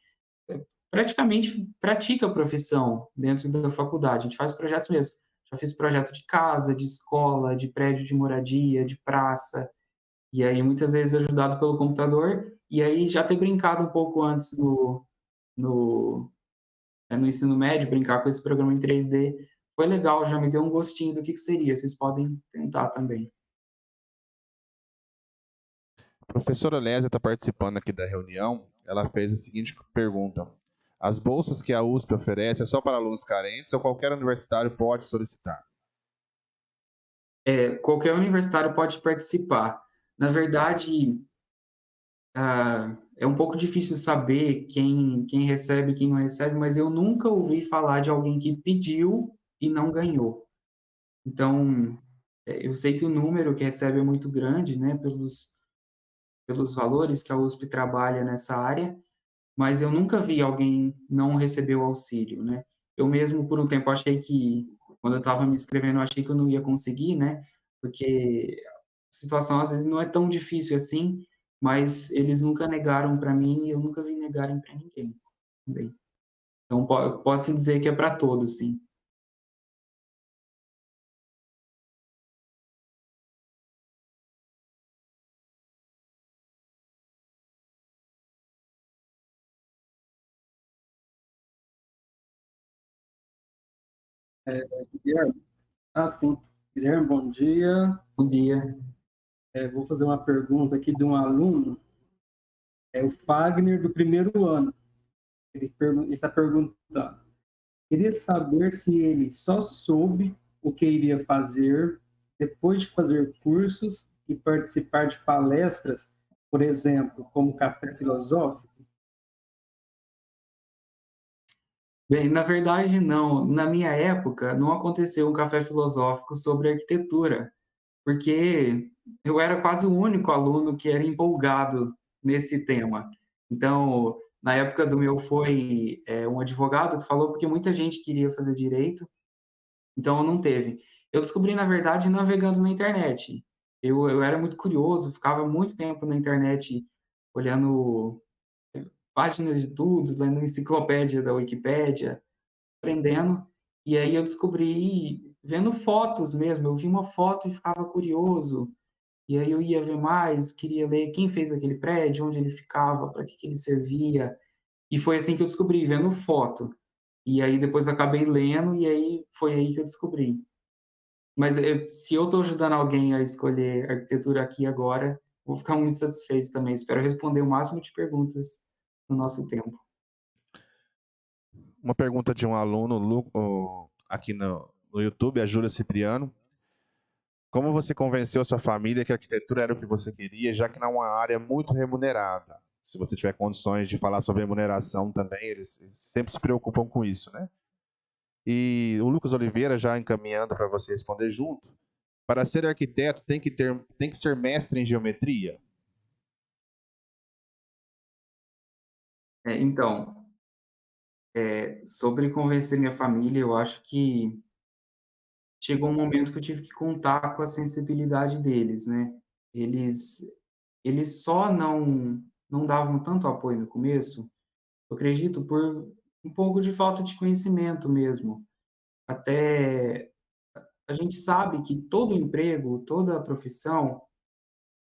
Praticamente pratica a profissão dentro da faculdade. A gente faz projetos mesmo. Já fiz projeto de casa, de escola, de prédio de moradia, de praça. E aí muitas vezes ajudado pelo computador. E aí já ter brincado um pouco antes no, no ensino médio, brincar com esse programa em 3D. Foi legal, já me deu um gostinho do que seria. Vocês podem tentar também. A professora Lésia está participando aqui da reunião. Ela fez a seguinte pergunta: as bolsas que a USP oferece é só para alunos carentes ou qualquer universitário pode solicitar? Qualquer universitário pode participar. Na verdade, é um pouco difícil saber quem recebe e quem não recebe, mas eu nunca ouvi falar de alguém que pediu e não ganhou. Então, eu sei que o número que recebe é muito grande, né, pelos valores que a USP trabalha nessa área, mas eu nunca vi alguém não receber o auxílio, né. Eu mesmo, por um tempo, achei que, quando eu estava me inscrevendo, eu achei que eu não ia conseguir, né, porque a situação, às vezes, não é tão difícil assim, mas eles nunca negaram para mim e eu nunca vi negarem para ninguém também. Então, posso dizer que é para todos, sim. Guilherme? Sim. Guilherme, bom dia. Bom dia. Vou fazer uma pergunta aqui de um aluno, o Fagner, do primeiro ano. Ele está perguntando: queria saber se ele só soube o que iria fazer depois de fazer cursos e participar de palestras, por exemplo, como Café Filosófico. Bem, na verdade, não. Na minha época, não aconteceu um café filosófico sobre arquitetura, porque eu era quase o único aluno que era empolgado nesse tema. Então, na época do meu foi um advogado que falou porque muita gente queria fazer direito, então não teve. Eu descobri, na verdade, navegando na internet. Eu era muito curioso, ficava muito tempo na internet olhando páginas de tudo, lendo enciclopédia da Wikipédia, aprendendo. E aí eu descobri vendo fotos mesmo, eu vi uma foto e ficava curioso, e aí eu ia ver mais, queria ler quem fez aquele prédio, onde ele ficava, para que ele servia, e foi assim que eu descobri, vendo foto. E aí depois eu acabei lendo, e aí foi aí que eu descobri. Mas se eu estou ajudando alguém a escolher arquitetura aqui agora, vou ficar muito satisfeito também. Espero responder o máximo de perguntas no nosso tempo. Uma pergunta de um aluno aqui no YouTube, a Júlia Cipriano. Como você convenceu a sua família que a arquitetura era o que você queria, já que não é uma área muito remunerada? Se você tiver condições de falar sobre remuneração também, eles sempre se preocupam com isso, né? E o Lucas Oliveira, já encaminhando para você responder junto, para ser arquiteto tem que ser mestre em geometria? Então, sobre convencer minha família, eu acho que chegou um momento que eu tive que contar com a sensibilidade deles, né? Eles, eles só não davam tanto apoio no começo, eu acredito, por um pouco de falta de conhecimento mesmo. Até a gente sabe que todo emprego, toda profissão,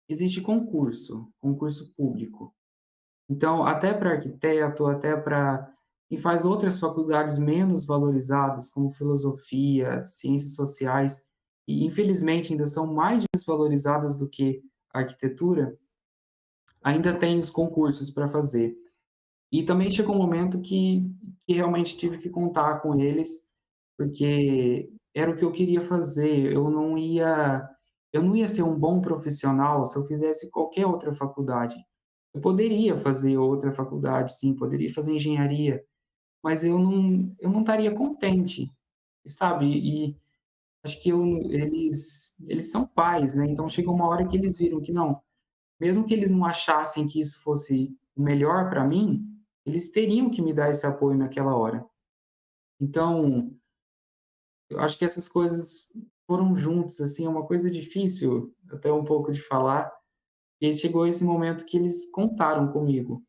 existe concurso público. Então, até para arquiteto, até para quem faz outras faculdades menos valorizadas, como filosofia, ciências sociais, e infelizmente ainda são mais desvalorizadas do que a arquitetura, ainda tem os concursos para fazer. E também chegou um momento que realmente tive que contar com eles, porque era o que eu queria fazer. Eu não ia ser um bom profissional se eu fizesse qualquer outra faculdade. Eu poderia fazer outra faculdade, sim, poderia fazer engenharia, mas eu não estaria contente, sabe? E acho que eles são pais, né? Então chega uma hora que eles viram que não, mesmo que eles não achassem que isso fosse o melhor para mim, eles teriam que me dar esse apoio naquela hora. Então, eu acho que essas coisas foram juntos, assim, é uma coisa difícil até um pouco de falar, e chegou esse momento que eles contaram comigo.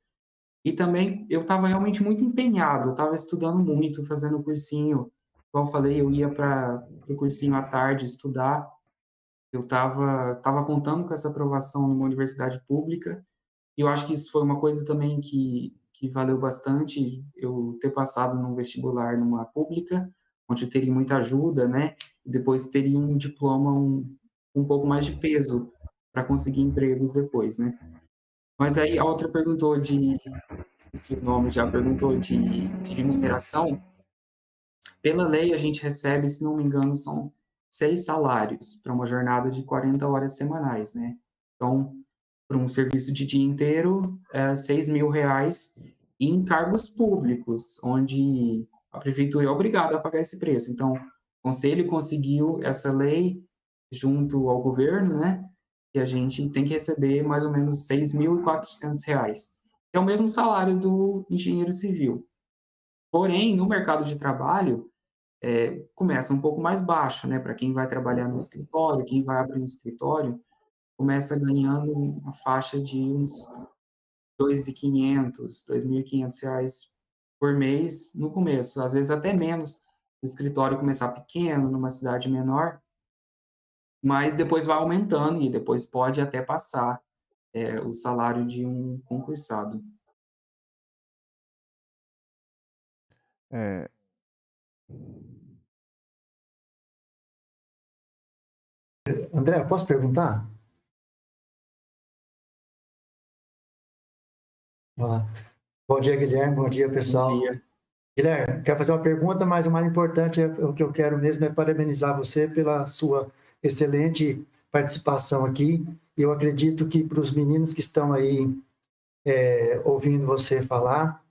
E também eu estava realmente muito empenhado, eu estava estudando muito, fazendo cursinho. Igual eu falei, eu ia para o cursinho à tarde estudar. Eu estava contando com essa aprovação numa universidade pública, e eu acho que isso foi uma coisa também que valeu bastante, eu ter passado num vestibular numa pública, onde eu teria muita ajuda, né? E depois teria um diploma um pouco mais de peso para conseguir empregos depois, né? Mas aí a outra perguntou esqueci o nome já, perguntou de remuneração. Pela lei, a gente recebe, se não me engano, são 6 salários para uma jornada de 40 horas semanais, né? Então, para um serviço de dia inteiro, é R$ 6.000 em cargos públicos, onde a prefeitura é obrigada a pagar esse preço. Então, o conselho conseguiu essa lei junto ao governo, né? E a gente tem que receber mais ou menos R$ 6.400, que é o mesmo salário do engenheiro civil. Porém, no mercado de trabalho, começa um pouco mais baixo, né? Para quem vai trabalhar no escritório, quem vai abrir um escritório, começa ganhando uma faixa de uns R$ 2.500 por mês no começo, às vezes até menos, o escritório começar pequeno, numa cidade menor, mas depois vai aumentando e depois pode até passar o salário de um concursado. É, André, posso perguntar? Olá. Bom dia, Guilherme. Bom dia, Bom pessoal. dia. Guilherme, quero fazer uma pergunta, mas o mais importante, o que eu quero mesmo é parabenizar você pela sua excelente participação aqui. Eu acredito que para os meninos que estão aí ouvindo você falar,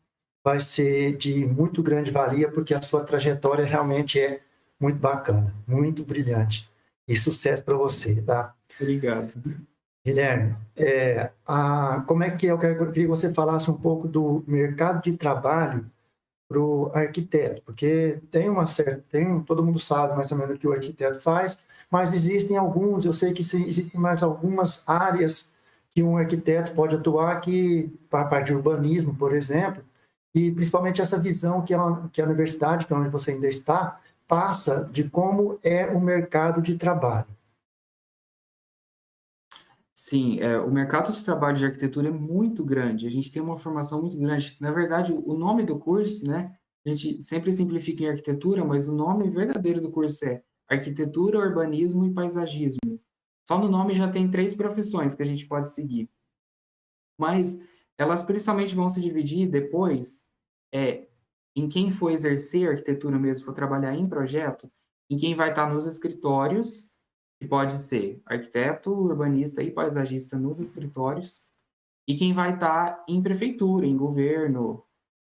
vai ser de muito grande valia, porque a sua trajetória realmente é muito bacana, muito brilhante. E sucesso para você, tá? Obrigado. Guilherme, como é que eu queria que você falasse um pouco do mercado de trabalho para o arquiteto, porque todo mundo sabe mais ou menos o que o arquiteto faz, mas existem alguns, eu sei que existem mais algumas áreas que um arquiteto pode atuar, que para a parte de urbanismo, por exemplo, e principalmente essa visão que a universidade, que é onde você ainda está, passa de como é o mercado de trabalho. Sim, o mercado de trabalho de arquitetura é muito grande, a gente tem uma formação muito grande. Na verdade, o nome do curso, né, a gente sempre simplifica em arquitetura, mas o nome verdadeiro do curso é Arquitetura, Urbanismo e Paisagismo. Só no nome já tem 3 profissões que a gente pode seguir. Mas elas principalmente vão se dividir depois em quem for exercer arquitetura mesmo, for trabalhar em projeto, em quem vai estar nos escritórios, que pode ser arquiteto, urbanista e paisagista nos escritórios, e quem vai estar em prefeitura, em governo,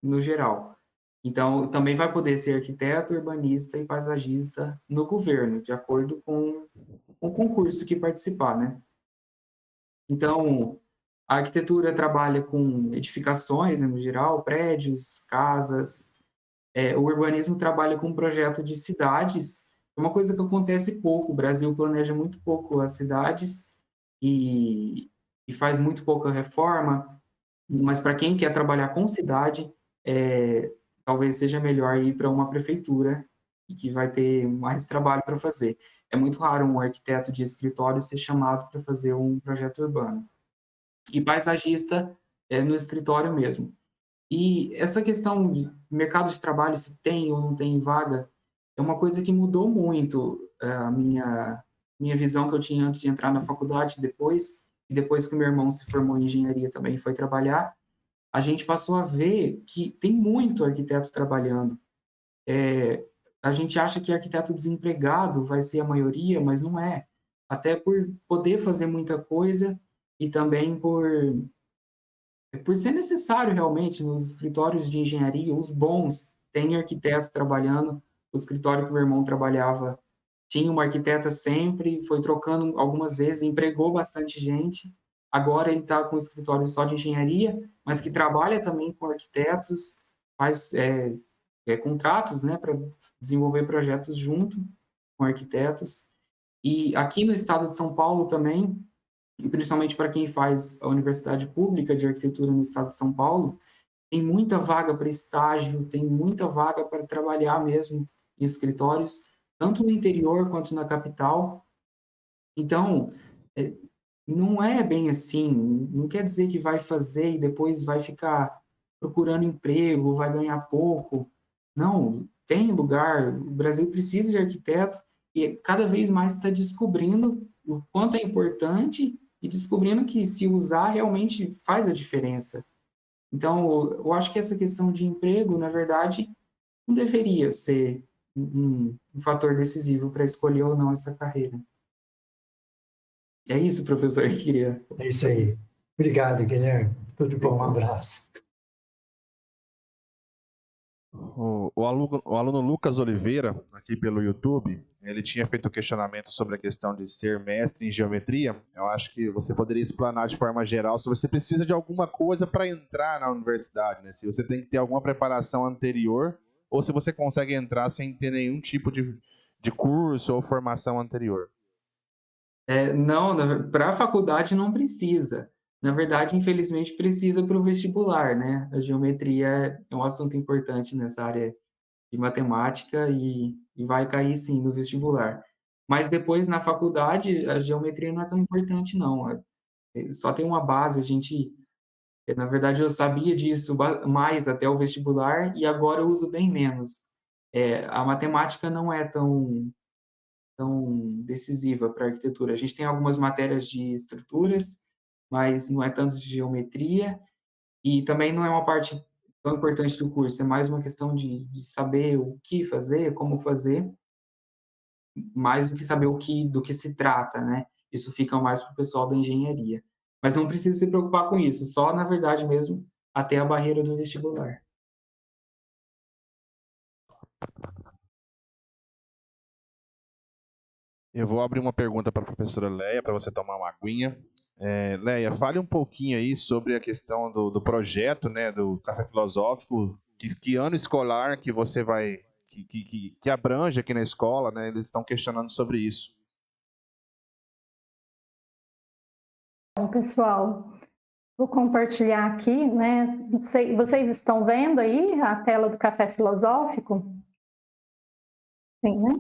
no geral. Então, também vai poder ser arquiteto, urbanista e paisagista no governo, de acordo com o concurso que participar, né? Então, a arquitetura trabalha com edificações, né, no geral, prédios, casas. O urbanismo trabalha com projeto de cidades, é uma coisa que acontece pouco. O Brasil planeja muito pouco as cidades e, e faz muito pouca reforma, mas para quem quer trabalhar com cidade, talvez seja melhor ir para uma prefeitura e que vai ter mais trabalho para fazer. É muito raro um arquiteto de escritório ser chamado para fazer um projeto urbano. E paisagista no escritório mesmo. E essa questão de mercado de trabalho, se tem ou não tem vaga, é uma coisa que mudou muito a minha visão que eu tinha antes de entrar na faculdade, e depois que o meu irmão se formou em engenharia também foi trabalhar, a gente passou a ver que tem muito arquiteto trabalhando. A gente acha que arquiteto desempregado vai ser a maioria, mas não é. Até por poder fazer muita coisa e também por ser necessário realmente nos escritórios de engenharia, os bons, tem arquitetos trabalhando. O escritório que o meu irmão trabalhava tinha uma arquiteta sempre, foi trocando algumas vezes, empregou bastante gente. Agora ele está com um escritório só de engenharia, mas que trabalha também com arquitetos, faz contratos, né, para desenvolver projetos junto com arquitetos. E aqui no estado de São Paulo também, e principalmente para quem faz a Universidade Pública de Arquitetura no estado de São Paulo, tem muita vaga para estágio, tem muita vaga para trabalhar mesmo em escritórios, tanto no interior quanto na capital. Então, não é bem assim, não quer dizer que vai fazer e depois vai ficar procurando emprego, vai ganhar pouco. Não, tem lugar, o Brasil precisa de arquiteto e cada vez mais está descobrindo o quanto é importante e descobrindo que se usar realmente faz a diferença. Então, eu acho que essa questão de emprego, na verdade, não deveria ser um fator decisivo para escolher ou não essa carreira. É isso, professor, que queria. É isso aí. Obrigado, Guilherme. Tudo bom, um abraço. O aluno Lucas Oliveira, aqui pelo YouTube, ele tinha feito um questionamento sobre a questão de ser mestre em geometria. Eu acho que você poderia explanar de forma geral se você precisa de alguma coisa para entrar na universidade, né? Se você tem que ter alguma preparação anterior ou se você consegue entrar sem ter nenhum tipo de curso ou formação anterior. Não, para a faculdade não precisa. Na verdade, infelizmente, precisa para o vestibular, né? A geometria é um assunto importante nessa área de matemática e vai cair sim no vestibular. Mas depois, na faculdade, a geometria não é tão importante, não. Só tem uma base, na verdade, eu sabia disso mais até o vestibular e agora eu uso bem menos. A matemática não é tão decisiva para a arquitetura. A gente tem algumas matérias de estruturas, mas não é tanto de geometria, e também não é uma parte tão importante do curso, é mais uma questão de saber o que fazer, como fazer, mais do que saber do que se trata, né? Isso fica mais para o pessoal da engenharia. Mas não precisa se preocupar com isso, só, na verdade, mesmo, até a barreira do vestibular. Eu vou abrir uma pergunta para a professora Leia, para você tomar uma aguinha. Leia, fale um pouquinho aí sobre a questão do projeto, né, do Café Filosófico. Que ano escolar que você vai, que abrange aqui na escola, né? Eles estão questionando sobre isso. Bom, pessoal, vou compartilhar aqui, né? Vocês estão vendo aí a tela do Café Filosófico? Sim, né?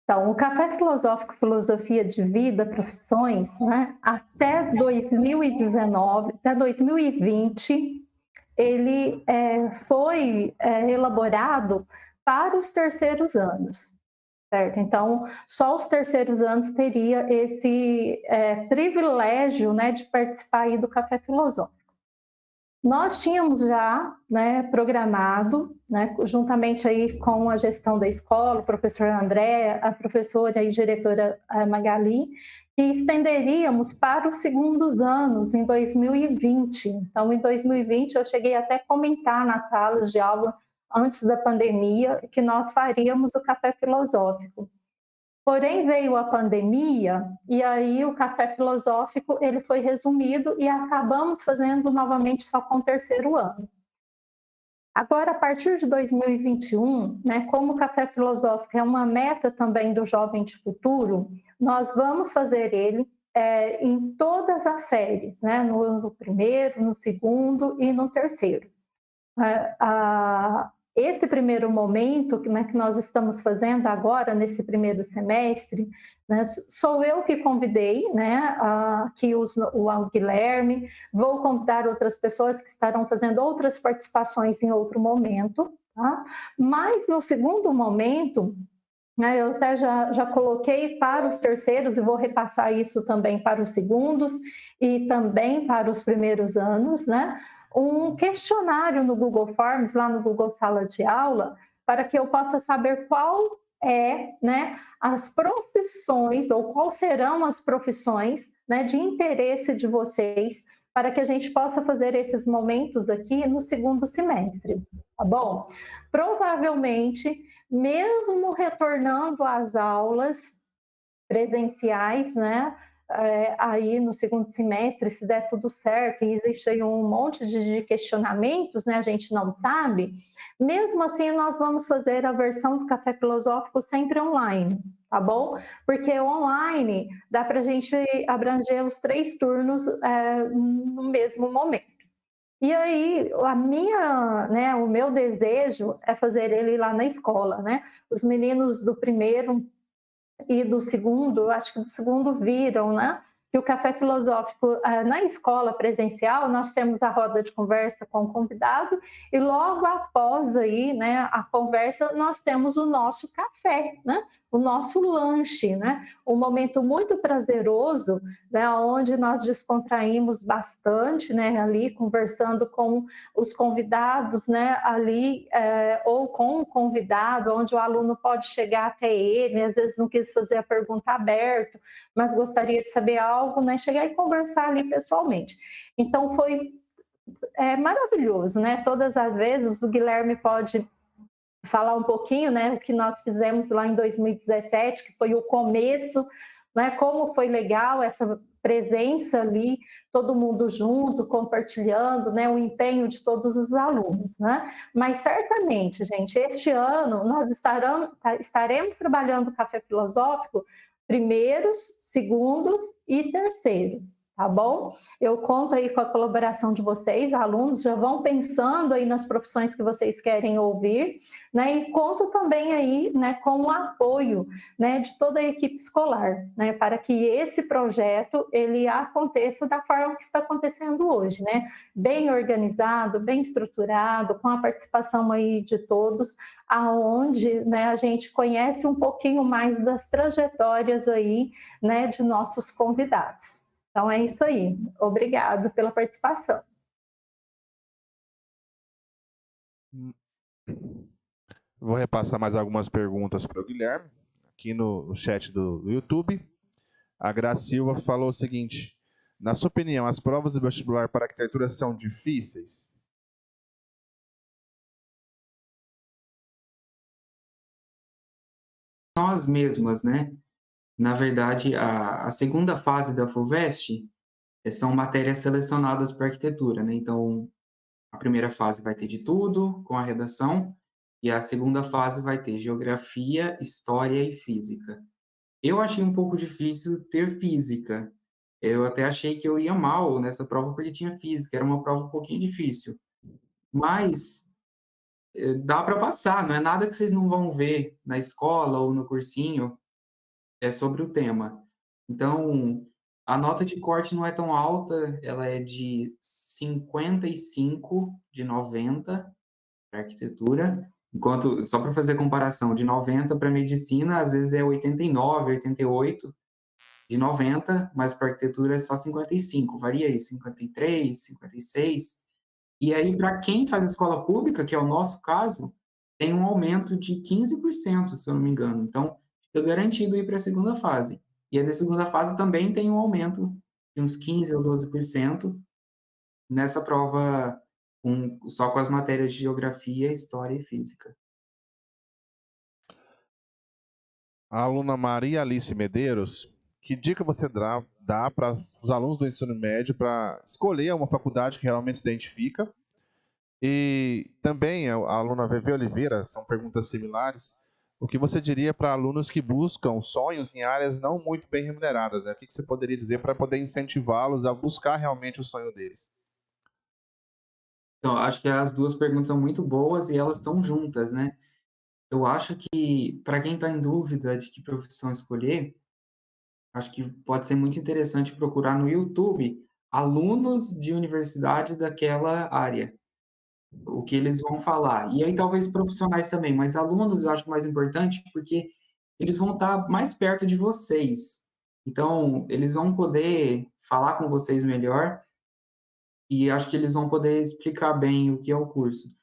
Então, o Café Filosófico Filosofia de Vida, Profissões, né, até 2019, até 2020, ele foi elaborado para os terceiros anos, certo? Então, só os terceiros anos teria esse privilégio, né, de participar aí do Café Filosófico. Nós tínhamos já, né, programado, né, juntamente aí com a gestão da escola, o professor André, a professora e diretora Magali, que estenderíamos para os segundos anos, em 2020. Então, em 2020, eu cheguei até a comentar nas salas de aula, antes da pandemia, que nós faríamos o Café Filosófico. Porém, veio a pandemia e aí o Café Filosófico ele foi resumido e acabamos fazendo novamente só com o terceiro ano. Agora, a partir de 2021, né, como o Café Filosófico é uma meta também do Jovem de Futuro, nós vamos fazer ele em todas as séries, né, no primeiro, no segundo e no terceiro. Esse primeiro momento, né, que nós estamos fazendo agora, nesse primeiro semestre, né, sou eu que convidei, né, aqui o Guilherme, vou convidar outras pessoas que estarão fazendo outras participações em outro momento, tá? Mas no segundo momento, né, eu até já coloquei para os terceiros e vou repassar isso também para os segundos e também para os primeiros anos, né? Um questionário no Google Forms, lá no Google Sala de Aula, para que eu possa saber qual né, as profissões ou quais serão as profissões, né, de interesse de vocês, para que a gente possa fazer esses momentos aqui no segundo semestre, tá bom? Provavelmente, mesmo retornando às aulas presenciais, né? Aí no segundo semestre, se der tudo certo, e existe aí um monte de questionamentos, né? A gente não sabe. Mesmo assim, nós vamos fazer a versão do Café Filosófico sempre online, tá bom? Porque online dá para a gente abranger os 3 turnos no mesmo momento. E aí, né, o meu desejo é fazer ele lá na escola, né? Os meninos do primeiro e do segundo, acho que do segundo viram, né? Que o Café Filosófico, na escola presencial, nós temos a roda de conversa com o convidado e logo após aí, né, a conversa, nós temos o nosso café, né? O nosso lanche, né? Um momento muito prazeroso, né? Onde nós descontraímos bastante, né? Ali conversando com os convidados, né? Ali ou com o convidado, onde o aluno pode chegar até ele, às vezes não quis fazer a pergunta aberta, mas gostaria de saber algo, né? Chegar e conversar ali pessoalmente. Então foi maravilhoso, né? Todas as vezes o Guilherme pode falar um pouquinho, né, o que nós fizemos lá em 2017, que foi o começo, né, como foi legal essa presença ali, todo mundo junto, compartilhando, né, o empenho de todos os alunos, né? Mas certamente, gente, este ano nós estaremos trabalhando o Café Filosófico primeiros, segundos e terceiros. Tá bom? Eu conto aí com a colaboração de vocês, alunos, já vão pensando aí nas profissões que vocês querem ouvir, né? E conto também aí, né, com o apoio, né, de toda a equipe escolar, né, para que esse projeto ele aconteça da forma que está acontecendo hoje, né? Bem organizado, bem estruturado, com a participação aí de todos, aonde, né, a gente conhece um pouquinho mais das trajetórias aí, né, de nossos convidados. Então é isso aí. Obrigado pela participação. Vou repassar mais algumas perguntas para o Guilherme, aqui no chat do YouTube. A Graça Silva falou o seguinte: na sua opinião, as provas de vestibular para arquitetura são difíceis? São as mesmas, né? Na verdade, a segunda fase da FUVEST são matérias selecionadas para arquitetura, né? Então, a primeira fase vai ter de tudo, com a redação, e a segunda fase vai ter geografia, história e física. Eu achei um pouco difícil ter física. Eu até achei que eu ia mal nessa prova porque tinha física, era uma prova um pouquinho difícil. Mas dá para passar, não é nada que vocês não vão ver na escola ou no cursinho, é sobre o tema. Então, a nota de corte não é tão alta, ela é de 55 de 90 para arquitetura, enquanto, só para fazer comparação, de 90 para medicina, às vezes é 89, 88 de 90, mas para arquitetura é só 55, varia aí, 53, 56. E aí, para quem faz escola pública, que é o nosso caso, tem um aumento de 15%, se eu não me engano. Então, fica garantido ir para a segunda fase. E aí, na segunda fase também tem um aumento de uns 15 ou 12% nessa prova, só com as matérias de geografia, história e física. A aluna Maria Alice Medeiros, que dica você dá para os alunos do ensino médio para escolher uma faculdade que realmente se identifica? E também a aluna VV Oliveira, são perguntas similares. O que você diria para alunos que buscam sonhos em áreas não muito bem remuneradas, né? O que você poderia dizer para poder incentivá-los a buscar realmente o sonho deles? Então, acho que as duas perguntas são muito boas e elas estão juntas, né? Eu acho que, para quem está em dúvida de que profissão escolher, acho que pode ser muito interessante procurar no YouTube alunos de universidade daquela área, o que eles vão falar. E aí talvez profissionais também, mas alunos eu acho mais importante porque eles vão estar mais perto de vocês. Então, eles vão poder falar com vocês melhor e acho que eles vão poder explicar bem o que é o curso.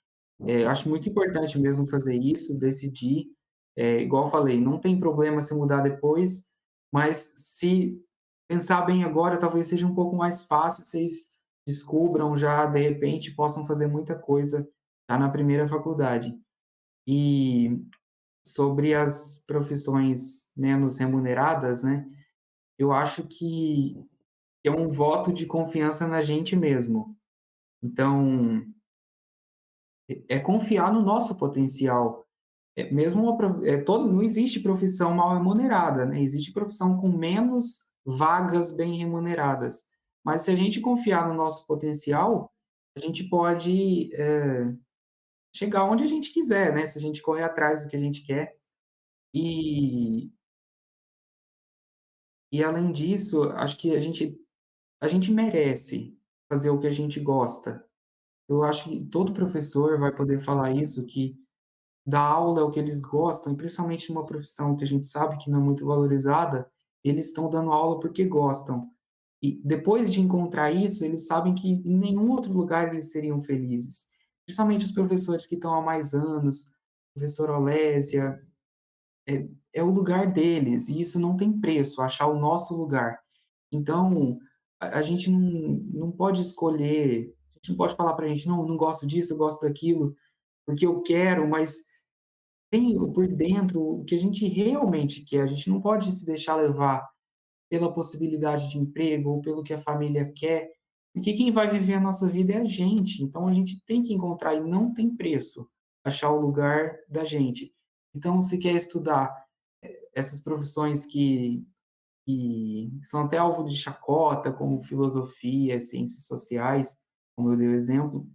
Acho muito importante mesmo fazer isso, decidir. Igual eu falei, não tem problema se mudar depois, mas se pensar bem agora, talvez seja um pouco mais fácil, vocês descubram já, de repente, possam fazer muita coisa já na primeira faculdade. E sobre as profissões menos remuneradas, né, eu acho que é um voto de confiança na gente mesmo. Então, é confiar no nosso potencial. Mesmo não existe profissão mal remunerada, né? Existe profissão com menos vagas bem remuneradas. Mas se a gente confiar no nosso potencial, a gente pode chegar onde a gente quiser, né? Se a gente correr atrás do que a gente quer. E, e além disso, acho que a gente merece fazer o que a gente gosta. Eu acho que todo professor vai poder falar isso, que dar aula é o que eles gostam, e principalmente numa profissão que a gente sabe que não é muito valorizada, eles estão dando aula porque gostam. E depois de encontrar isso, eles sabem que em nenhum outro lugar eles seriam felizes. Principalmente os professores que estão há mais anos, professora Olésia, é o lugar deles, e isso não tem preço, achar o nosso lugar. Então, a gente não pode escolher, a gente não pode falar para a gente, não gosto disso, eu gosto daquilo, porque eu quero, mas tem por dentro o que a gente realmente quer. A gente não pode se deixar levar pela possibilidade de emprego ou pelo que a família quer, porque quem vai viver a nossa vida é a gente. Então a gente tem que encontrar, e não tem preço, achar o lugar da gente. Então, se quer estudar essas profissões que são até alvo de chacota, como filosofia, ciências sociais, como eu dei o exemplo,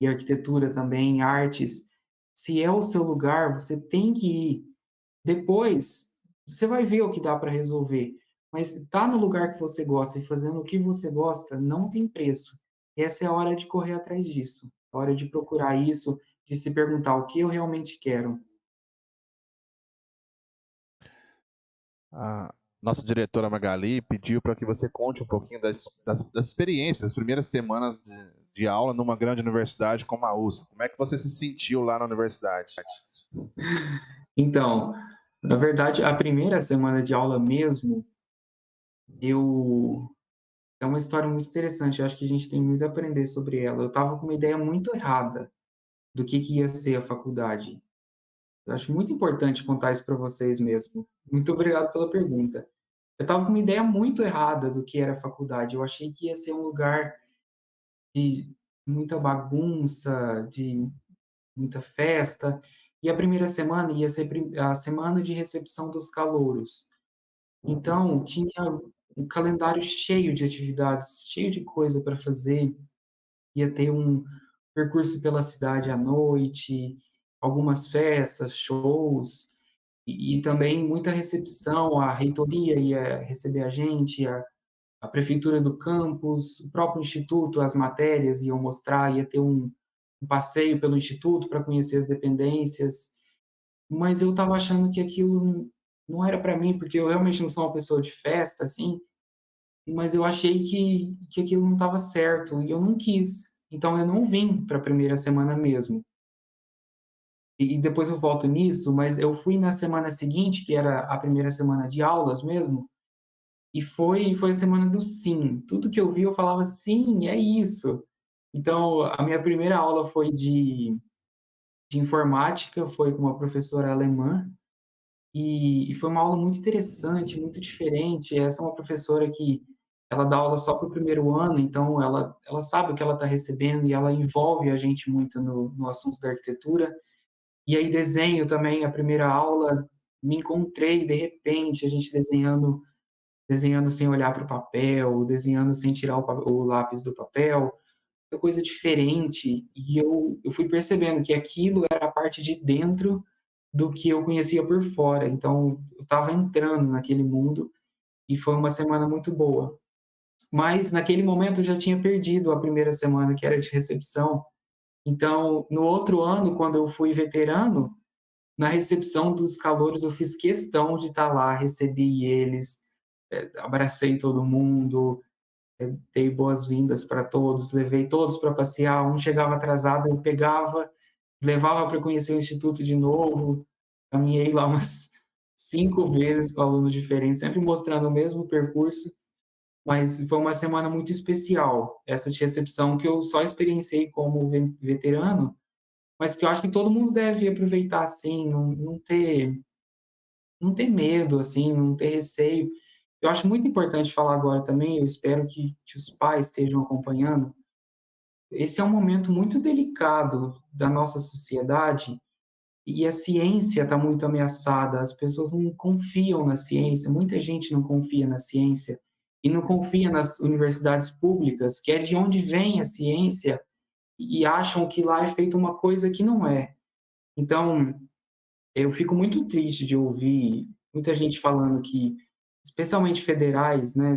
e arquitetura também, artes, se é o seu lugar, você tem que ir. Depois, você vai ver o que dá para resolver. Mas estar no lugar que você gosta e fazendo o que você gosta não tem preço. Essa é a hora de correr atrás disso. A hora de procurar isso, de se perguntar o que eu realmente quero. A nossa diretora Magali pediu para que você conte um pouquinho das experiências, das primeiras semanas de aula numa grande universidade como a USP. Como é que você se sentiu lá na universidade? Então, na verdade, a primeira semana de aula mesmo, eu é uma história muito interessante, eu acho que a gente tem muito a aprender sobre ela. Eu estava com uma ideia muito errada do que ia ser a faculdade. Eu acho muito importante contar isso para vocês mesmo. Muito obrigado pela pergunta. Eu estava com uma ideia muito errada do que era a faculdade. Eu achei que ia ser um lugar de muita bagunça, de muita festa. E a primeira semana ia ser a semana de recepção dos calouros. Então, tinha um calendário cheio de atividades, cheio de coisa para fazer. Ia ter um percurso pela cidade à noite, algumas festas, shows, e também muita recepção, a reitoria ia receber a gente, a prefeitura do campus, o próprio instituto, as matérias iam mostrar, ia ter um passeio pelo instituto para conhecer as dependências, mas eu estava achando que aquilo não era para mim, porque eu realmente não sou uma pessoa de festa, assim, mas eu achei que aquilo não estava certo e eu não quis. Então eu não vim para a primeira semana mesmo. E depois eu volto nisso, mas eu fui na semana seguinte, que era a primeira semana de aulas mesmo, e foi a semana do sim. Tudo que eu vi eu falava: "Sim, é isso". Então a minha primeira aula foi de informática, foi com uma professora alemã, e foi uma aula muito interessante, muito diferente. Essa é uma professora que ela dá aula só para o primeiro ano, então ela sabe o que ela está recebendo e ela envolve a gente muito no assunto da arquitetura. E aí desenho também, a primeira aula, me encontrei de repente, a gente desenhando sem olhar para o papel, desenhando sem tirar o lápis do papel, é coisa diferente, e eu fui percebendo que aquilo era a parte de dentro do que eu conhecia por fora, então eu estava entrando naquele mundo, e foi uma semana muito boa. Mas naquele momento eu já tinha perdido a primeira semana, que era de recepção, então no outro ano, quando eu fui veterano, na recepção dos calouros eu fiz questão de estar lá, recebi eles, abracei todo mundo, dei boas-vindas para todos, levei todos para passear, um chegava atrasado, eu pegava, levava para conhecer o instituto de novo, caminhei lá umas 5 vezes com alunos diferentes, sempre mostrando o mesmo percurso, mas foi uma semana muito especial, essa de recepção que eu só experienciei como veterano, mas que eu acho que todo mundo deve aproveitar assim, não ter medo, assim, não ter receio. Eu acho muito importante falar agora também, eu espero que os pais estejam acompanhando. Esse é um momento muito delicado da nossa sociedade e a ciência está muito ameaçada, as pessoas não confiam na ciência, muita gente não confia na ciência e não confia nas universidades públicas, que é de onde vem a ciência, e acham que lá é feita uma coisa que não é. Então, eu fico muito triste de ouvir muita gente falando que, especialmente federais, né,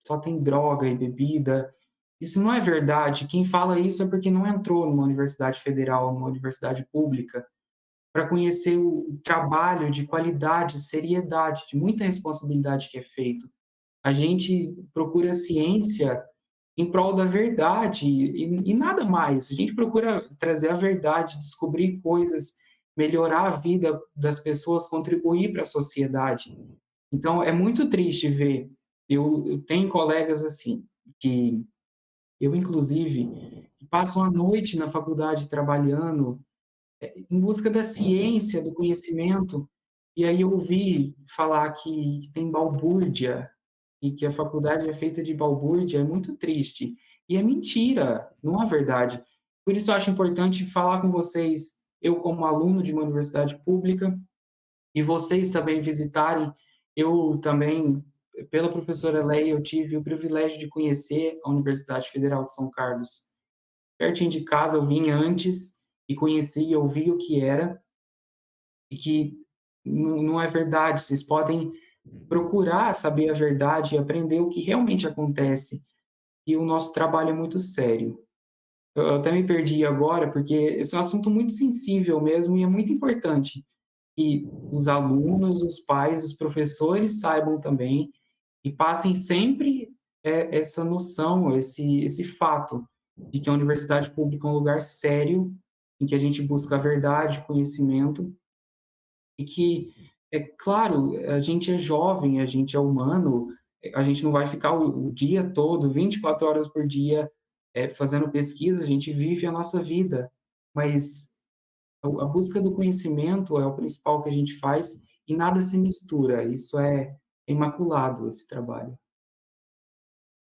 só tem droga e bebida. Isso não é verdade. Quem fala isso é porque não entrou numa universidade federal, numa universidade pública, para conhecer o trabalho de qualidade, seriedade, de muita responsabilidade que é feito. A gente procura ciência em prol da verdade e nada mais. A gente procura trazer a verdade, descobrir coisas, melhorar a vida das pessoas, contribuir para a sociedade. Então, é muito triste ver. Eu tenho colegas assim, que eu, inclusive, passam a noite na faculdade trabalhando em busca da ciência, do conhecimento, e aí eu ouvi falar que tem balbúrdia, e que a faculdade é feita de balbúrdia, é muito triste. E é mentira, não é verdade. Por isso eu acho importante falar com vocês, eu como aluno de uma universidade pública, e vocês também visitarem. Eu também, pela professora Leia, eu tive o privilégio de conhecer a Universidade Federal de São Carlos. Pertinho de casa, eu vim antes e conheci, eu vi o que era, e que não é verdade. Vocês podem procurar saber a verdade e aprender o que realmente acontece. E o nosso trabalho é muito sério. Eu até me perdi agora, porque esse é um assunto muito sensível mesmo e é muito importante que os alunos, os pais, os professores saibam também e passem sempre essa noção, esse fato de que a universidade pública é um lugar sério, em que a gente busca a verdade, conhecimento, e que, é claro, a gente é jovem, a gente é humano, a gente não vai ficar o dia todo, 24 horas por dia, fazendo pesquisa, a gente vive a nossa vida, mas a busca do conhecimento é o principal que a gente faz e nada se mistura, isso é imaculado, esse trabalho.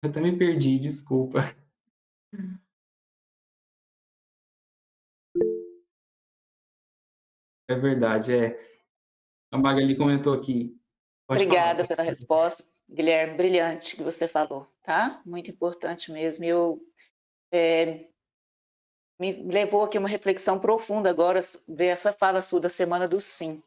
Eu até me perdi, desculpa. É verdade, a Magali comentou aqui. Pode falar, Obrigada pela resposta, Guilherme, brilhante que você falou, tá? Muito importante mesmo. Eu me levou aqui uma reflexão profunda agora, ver essa fala sua da Semana do Sim.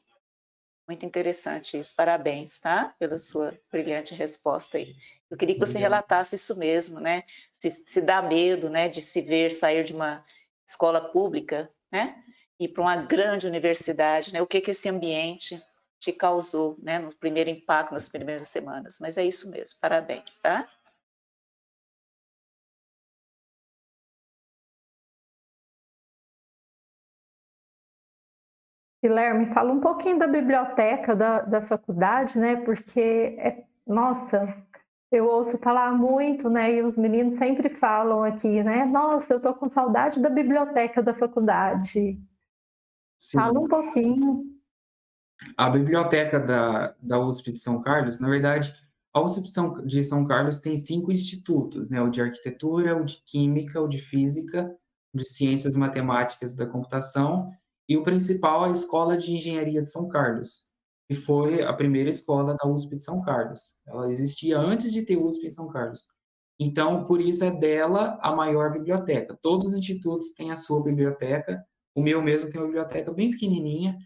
Muito interessante isso, parabéns, tá? Pela sua brilhante resposta aí. Eu queria que você relatasse isso mesmo, né? Se dá medo, né, de se ver sair de uma escola pública, né, e para uma grande universidade, né? O que esse ambiente te causou, né, no primeiro impacto, nas primeiras semanas. Mas é isso mesmo, parabéns, tá? Guilherme, fala um pouquinho da biblioteca da faculdade, né? Porque, nossa, eu ouço falar muito, né? E os meninos sempre falam aqui, né? Nossa, eu tô com saudade da biblioteca da faculdade. Sim. Fala um pouquinho. A biblioteca da USP de São Carlos, na verdade, a USP de São Carlos tem 5 institutos, né? O de arquitetura, o de química, o de física, o de ciências matemáticas da computação e o principal, a Escola de Engenharia de São Carlos, que foi a primeira escola da USP de São Carlos. Ela existia antes de ter USP em São Carlos. Então, por isso é dela a maior biblioteca. Todos os institutos têm a sua biblioteca. O meu mesmo tem uma biblioteca bem pequenininha,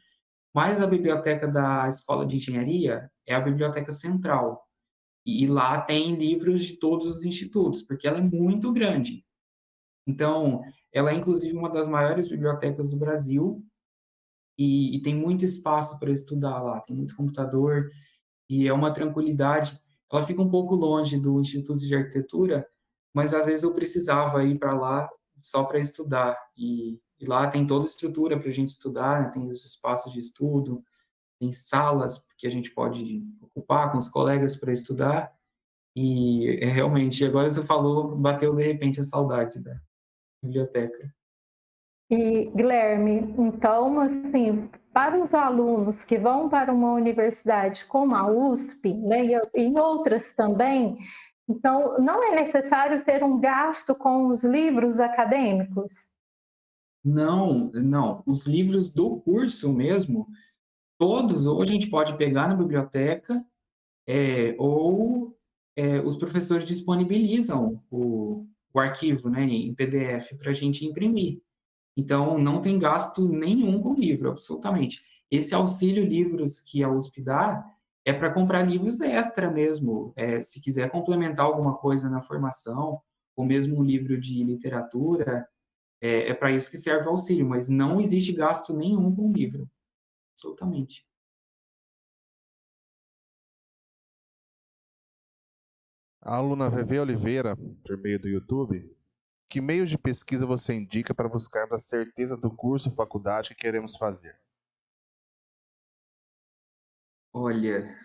mas a biblioteca da Escola de Engenharia é a biblioteca central. E lá tem livros de todos os institutos, porque ela é muito grande. Então, ela é inclusive uma das maiores bibliotecas do Brasil e tem muito espaço para estudar lá, tem muito computador e é uma tranquilidade. Ela fica um pouco longe do Instituto de Arquitetura, mas às vezes eu precisava ir para lá só para estudar. E lá tem toda a estrutura para a gente estudar, né? Tem os espaços de estudo, tem salas que a gente pode ocupar com os colegas para estudar, e realmente, agora você falou, bateu de repente a saudade da biblioteca. E, Guilherme, então, assim, para os alunos que vão para uma universidade como a USP, né, e outras também, então, não é necessário ter um gasto com os livros acadêmicos? Não, não, os livros do curso mesmo, todos, ou a gente pode pegar na biblioteca, ou os professores disponibilizam o arquivo, né, em PDF para a gente imprimir. Então, não tem gasto nenhum com livro, absolutamente. Esse auxílio livros que a USP dá é para comprar livros extra mesmo. Se quiser complementar alguma coisa na formação, ou mesmo um livro de literatura, é para isso que serve o auxílio, mas não existe gasto nenhum com livro, absolutamente. A aluna VV Oliveira, por meio do YouTube, que meios de pesquisa você indica para buscarmos a certeza do curso ou faculdade que queremos fazer? Olha,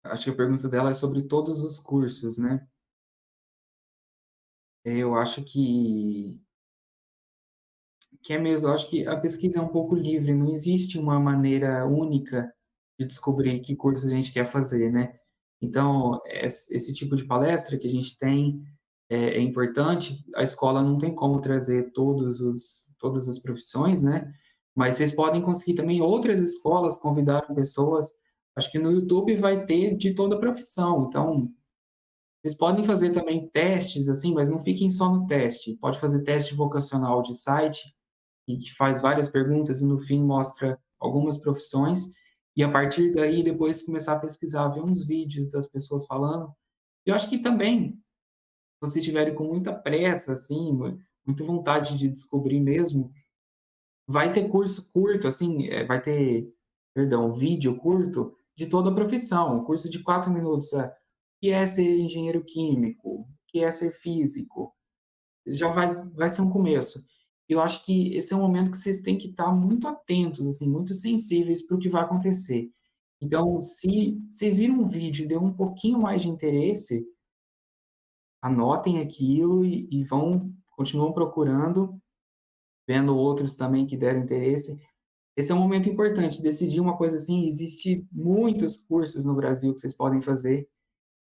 acho que a pergunta dela é sobre todos os cursos, né? Eu acho que é mesmo, eu acho que a pesquisa é um pouco livre, não existe uma maneira única de descobrir que curso a gente quer fazer, né? Então, esse tipo de palestra que a gente tem é importante. A escola não tem como trazer todas as profissões, né? Mas vocês podem conseguir também outras escolas convidaram pessoas. Acho que no YouTube vai ter de toda profissão. Então, vocês podem fazer também testes, assim, mas não fiquem só no teste. Pode fazer teste vocacional de site, e que faz várias perguntas e no fim mostra algumas profissões, e a partir daí depois começar a pesquisar, ver uns vídeos das pessoas falando. Eu acho que também, se vocês tiverem com muita pressa, assim, muita vontade de descobrir mesmo, vai ter curso curto, assim, vai ter, perdão, vídeo curto de toda a profissão, curso de 4 minutos, o que é ser engenheiro químico, o que é ser físico, já vai ser um começo. Eu acho que esse é um momento que vocês têm que estar muito atentos, assim, muito sensíveis para o que vai acontecer. Então, se vocês viram um vídeo e deu um pouquinho mais de interesse, anotem aquilo e continuam procurando, vendo outros também que deram interesse. Esse é um momento importante, decidir uma coisa assim, existe muitos cursos no Brasil que vocês podem fazer,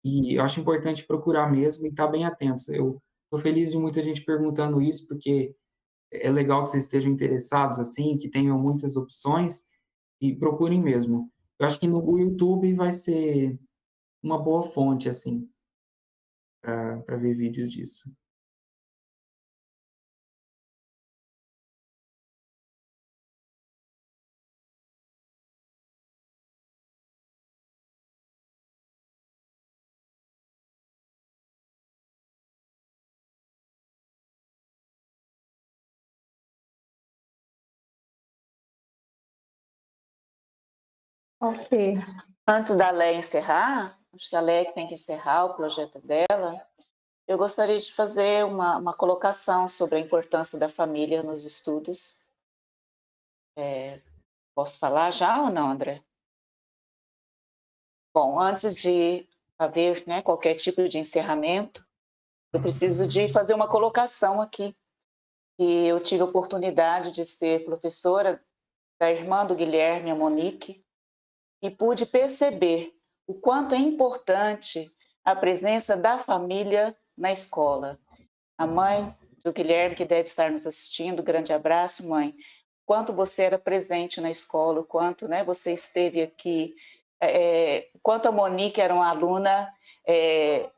e eu acho importante procurar mesmo e estar bem atentos. Eu estou feliz de muita gente perguntando isso, porque é legal que vocês estejam interessados, assim, que tenham muitas opções e procurem mesmo. Eu acho que no YouTube vai ser uma boa fonte, assim, para ver vídeos disso. Ok. Antes da Léa encerrar, acho que a Léa tem que encerrar o projeto dela, eu gostaria de fazer uma colocação sobre a importância da família nos estudos. Posso falar já ou não, André? Bom, antes de haver, né, qualquer tipo de encerramento, eu preciso de fazer uma colocação aqui, que eu tive a oportunidade de ser professora da irmã do Guilherme, a Monique, e pude perceber o quanto é importante a presença da família na escola. A mãe do Guilherme, que deve estar nos assistindo, grande abraço, mãe. Quanto você era presente na escola, o quanto, né, você esteve aqui, quanto a Monique era uma aluna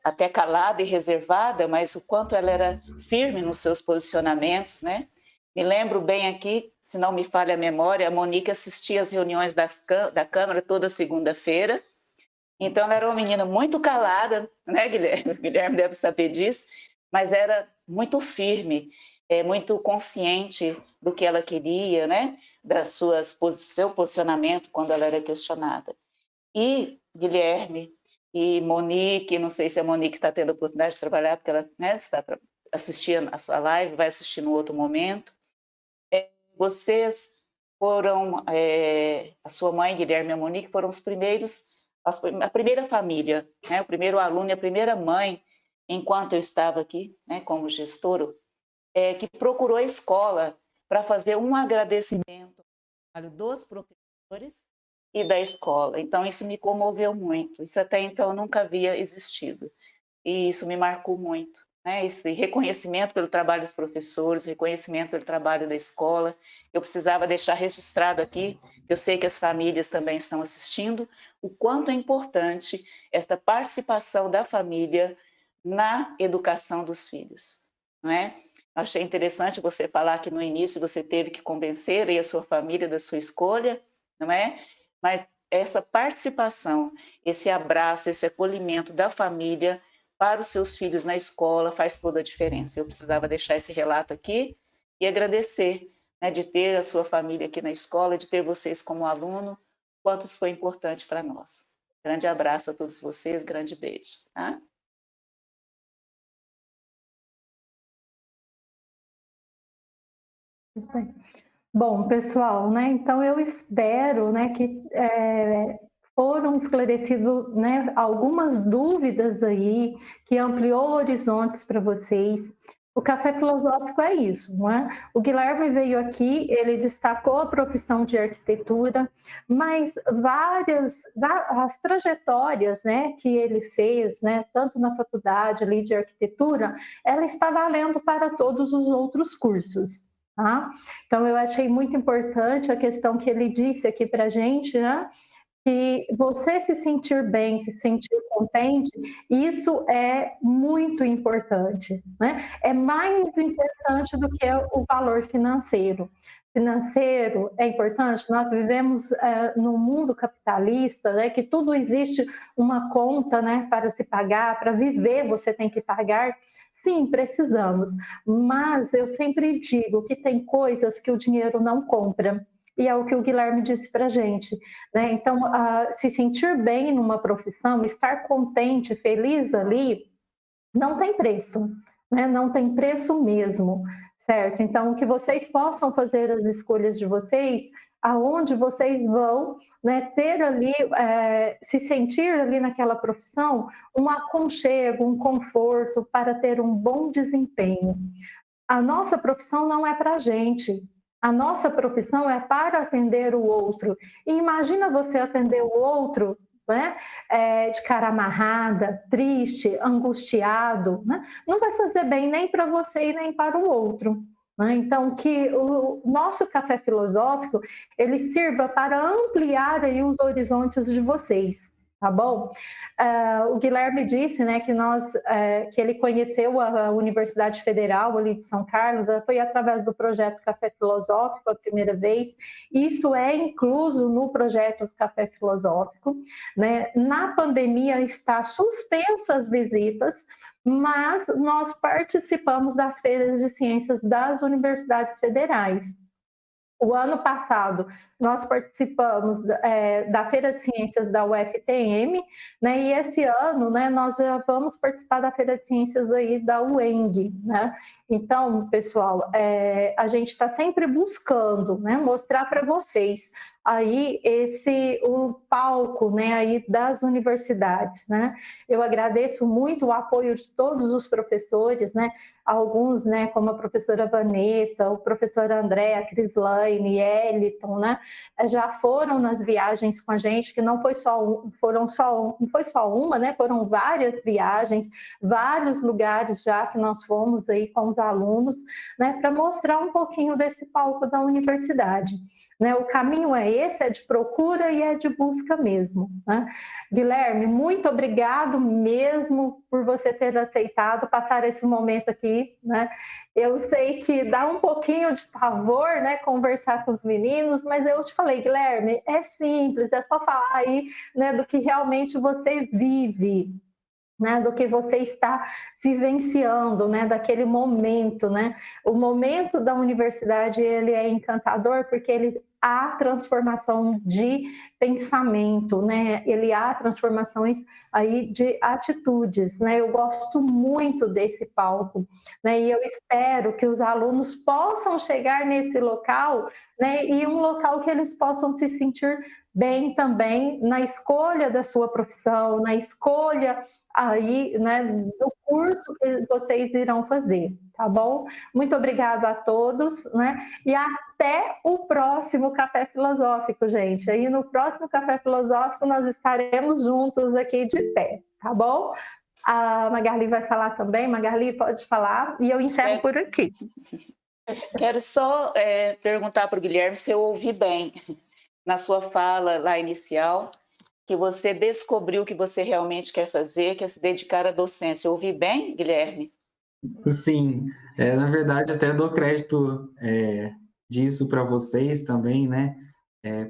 até calada e reservada, mas o quanto ela era firme nos seus posicionamentos, né? Me lembro bem aqui, se não me falha a memória, a Monique assistia às reuniões da Câmara toda segunda-feira. Então, ela era uma menina muito calada, né, Guilherme? O Guilherme deve saber disso, mas era muito firme, muito consciente do que ela queria, né? Seu posicionamento quando ela era questionada. E Guilherme e Monique, não sei se a Monique está tendo a oportunidade de trabalhar, porque ela, né, está para assistir a sua live, vai assistir no outro momento. Vocês foram, a sua mãe, Guilherme e a Monique, foram os primeiros, a primeira família, né, o primeiro aluno e a primeira mãe, enquanto eu estava aqui, né, como gestora, que procurou a escola para fazer um agradecimento ao trabalho dos professores e da escola. Então, isso me comoveu muito. Isso até então nunca havia existido. E isso me marcou muito, né? Esse reconhecimento pelo trabalho dos professores, reconhecimento pelo trabalho da escola. Eu precisava deixar registrado aqui, eu sei que as famílias também estão assistindo, o quanto é importante esta participação da família na educação dos filhos, não é? Achei interessante você falar que no início você teve que convencer aí a sua família da sua escolha, não é? Mas essa participação, esse abraço, esse acolhimento da família para os seus filhos na escola faz toda a diferença. Eu precisava deixar esse relato aqui e agradecer, né, de ter a sua família aqui na escola, de ter vocês como aluno, quanto isso foi importante para nós. Grande abraço a todos vocês, grande beijo. Tá? Bom, pessoal, né? Então eu espero, né, que foram esclarecidas, né, algumas dúvidas aí, que ampliou horizontes para vocês. O Café Filosófico é isso, não é? O Guilherme veio aqui, ele destacou a profissão de arquitetura, mas as trajetórias, né, que ele fez, né, tanto na faculdade ali de arquitetura, ela está valendo para todos os outros cursos. Tá? Então, eu achei muito importante a questão que ele disse aqui para a gente, né? Que você se sentir bem, se sentir contente, isso é muito importante, né? É mais importante do que o valor financeiro. Financeiro é importante, nós vivemos num mundo capitalista, né, que tudo existe uma conta, né, para se pagar, para viver você tem que pagar. Sim, precisamos, mas eu sempre digo que tem coisas que o dinheiro não compra. E é o que o Guilherme disse para a gente, né? Então, se sentir bem numa profissão, estar contente, feliz ali, não tem preço, né? Não tem preço mesmo, certo? Então, que vocês possam fazer as escolhas de vocês, aonde vocês vão, né, ter ali, se sentir ali naquela profissão, um aconchego, um conforto para ter um bom desempenho. A nossa profissão não é para a gente, a nossa profissão é para atender o outro. E imagina você atender o outro, né, de cara amarrada, triste, angustiado, né? Não vai fazer bem nem para você e nem para o outro. Né? Então, que o nosso café filosófico, ele sirva para ampliar aí os horizontes de vocês. Tá bom? O Guilherme disse, né, que ele conheceu a Universidade Federal ali de São Carlos, foi através do projeto Café Filosófico a primeira vez. Isso é incluso no projeto do Café Filosófico, né? Na pandemia está suspensa as visitas, mas nós participamos das feiras de ciências das universidades federais. O ano passado, nós participamos da Feira de Ciências da UFTM, né, e esse ano, né, nós já vamos participar da Feira de Ciências aí da UENG, né? Então, pessoal, a gente está sempre buscando, né, mostrar para vocês aí o palco, né, aí das universidades, né? Eu agradeço muito o apoio de todos os professores, né? Alguns, né, como a professora Vanessa, o professor André, a Crislaine, Eliton, né, já foram nas viagens com a gente, que não foi só uma, né, foram várias viagens, vários lugares já que nós fomos aí com os alunos, né, para mostrar um pouquinho desse palco da universidade. Né, o caminho é esse, é de procura e é de busca mesmo. Né? Guilherme, muito obrigado mesmo por você ter aceitado passar esse momento aqui. Né? Eu sei que dá um pouquinho de pavor, né, conversar com os meninos, mas eu te falei, Guilherme, é simples, é só falar aí, né, do que realmente você vive. Né, do que você está vivenciando, né, daquele momento, né? O momento da universidade, ele é encantador porque há transformação de pensamento, né? Ele há transformações aí de atitudes, né? Eu gosto muito desse palco, né? E eu espero que os alunos possam chegar nesse local, né? E um local que eles possam se sentir bem também na escolha da sua profissão, na escolha aí, né, do curso que vocês irão fazer, tá bom? Muito obrigada a todos, né? E até o próximo Café Filosófico, gente. Aí no próximo Café Filosófico nós estaremos juntos aqui de pé, tá bom? A Magali vai falar também. Magali, pode falar. E eu encerro por aqui. Quero só perguntar para o Guilherme se eu ouvi bem na sua fala lá inicial, que você descobriu o que você realmente quer fazer, que é se dedicar à docência. Eu ouvi bem, Guilherme? Sim, na verdade até dou crédito disso para vocês também, né?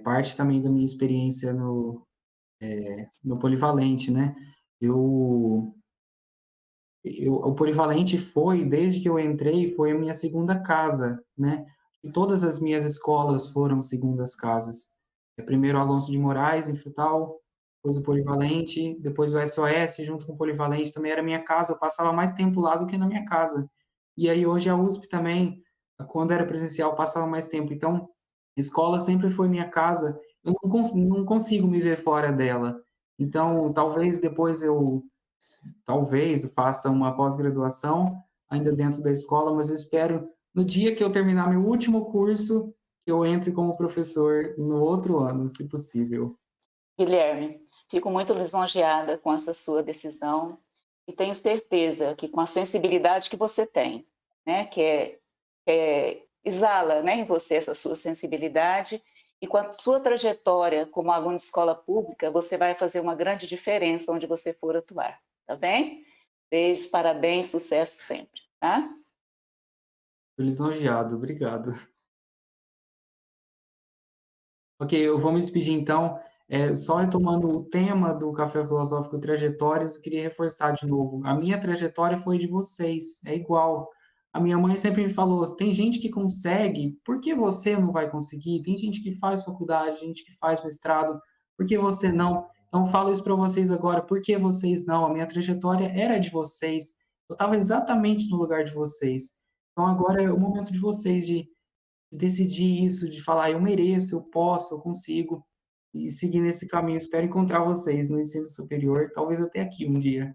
Parte também da minha experiência no Polivalente, né? O Polivalente foi, desde que eu entrei, foi a minha segunda casa, né? E todas as minhas escolas foram segundas casas. Primeiro Alonso de Moraes, em Frutal, depois o Polivalente, depois o SOS, junto com o Polivalente, também era minha casa. Eu passava mais tempo lá do que na minha casa. E aí hoje a USP também, quando era presencial, passava mais tempo. Então, a escola sempre foi minha casa. Eu não consigo me ver fora dela. Então, talvez depois eu faça uma pós-graduação ainda dentro da escola, mas eu espero, no dia que eu terminar meu último curso, que eu entre como professor no outro ano, se possível. Guilherme, fico muito lisonjeada com essa sua decisão e tenho certeza que com a sensibilidade que você tem, né, que exala, né, em você essa sua sensibilidade, e com a sua trajetória como aluno de escola pública, você vai fazer uma grande diferença onde você for atuar, tá bem? Beijo, parabéns, sucesso sempre, tá? Estou lisonjeado, obrigado. Ok, eu vou me despedir então. Só retomando o tema do Café Filosófico Trajetórias, eu queria reforçar de novo. A minha trajetória foi de vocês, é igual. A minha mãe sempre me falou: tem gente que consegue, por que você não vai conseguir? Tem gente que faz faculdade, gente que faz mestrado, por que você não? Então, eu falo isso para vocês agora: por que vocês não? A minha trajetória era de vocês, eu estava exatamente no lugar de vocês. Então, agora é o momento de vocês de decidir isso, de falar, eu mereço, eu posso, eu consigo, e seguir nesse caminho. Espero encontrar vocês no ensino superior, talvez até aqui um dia.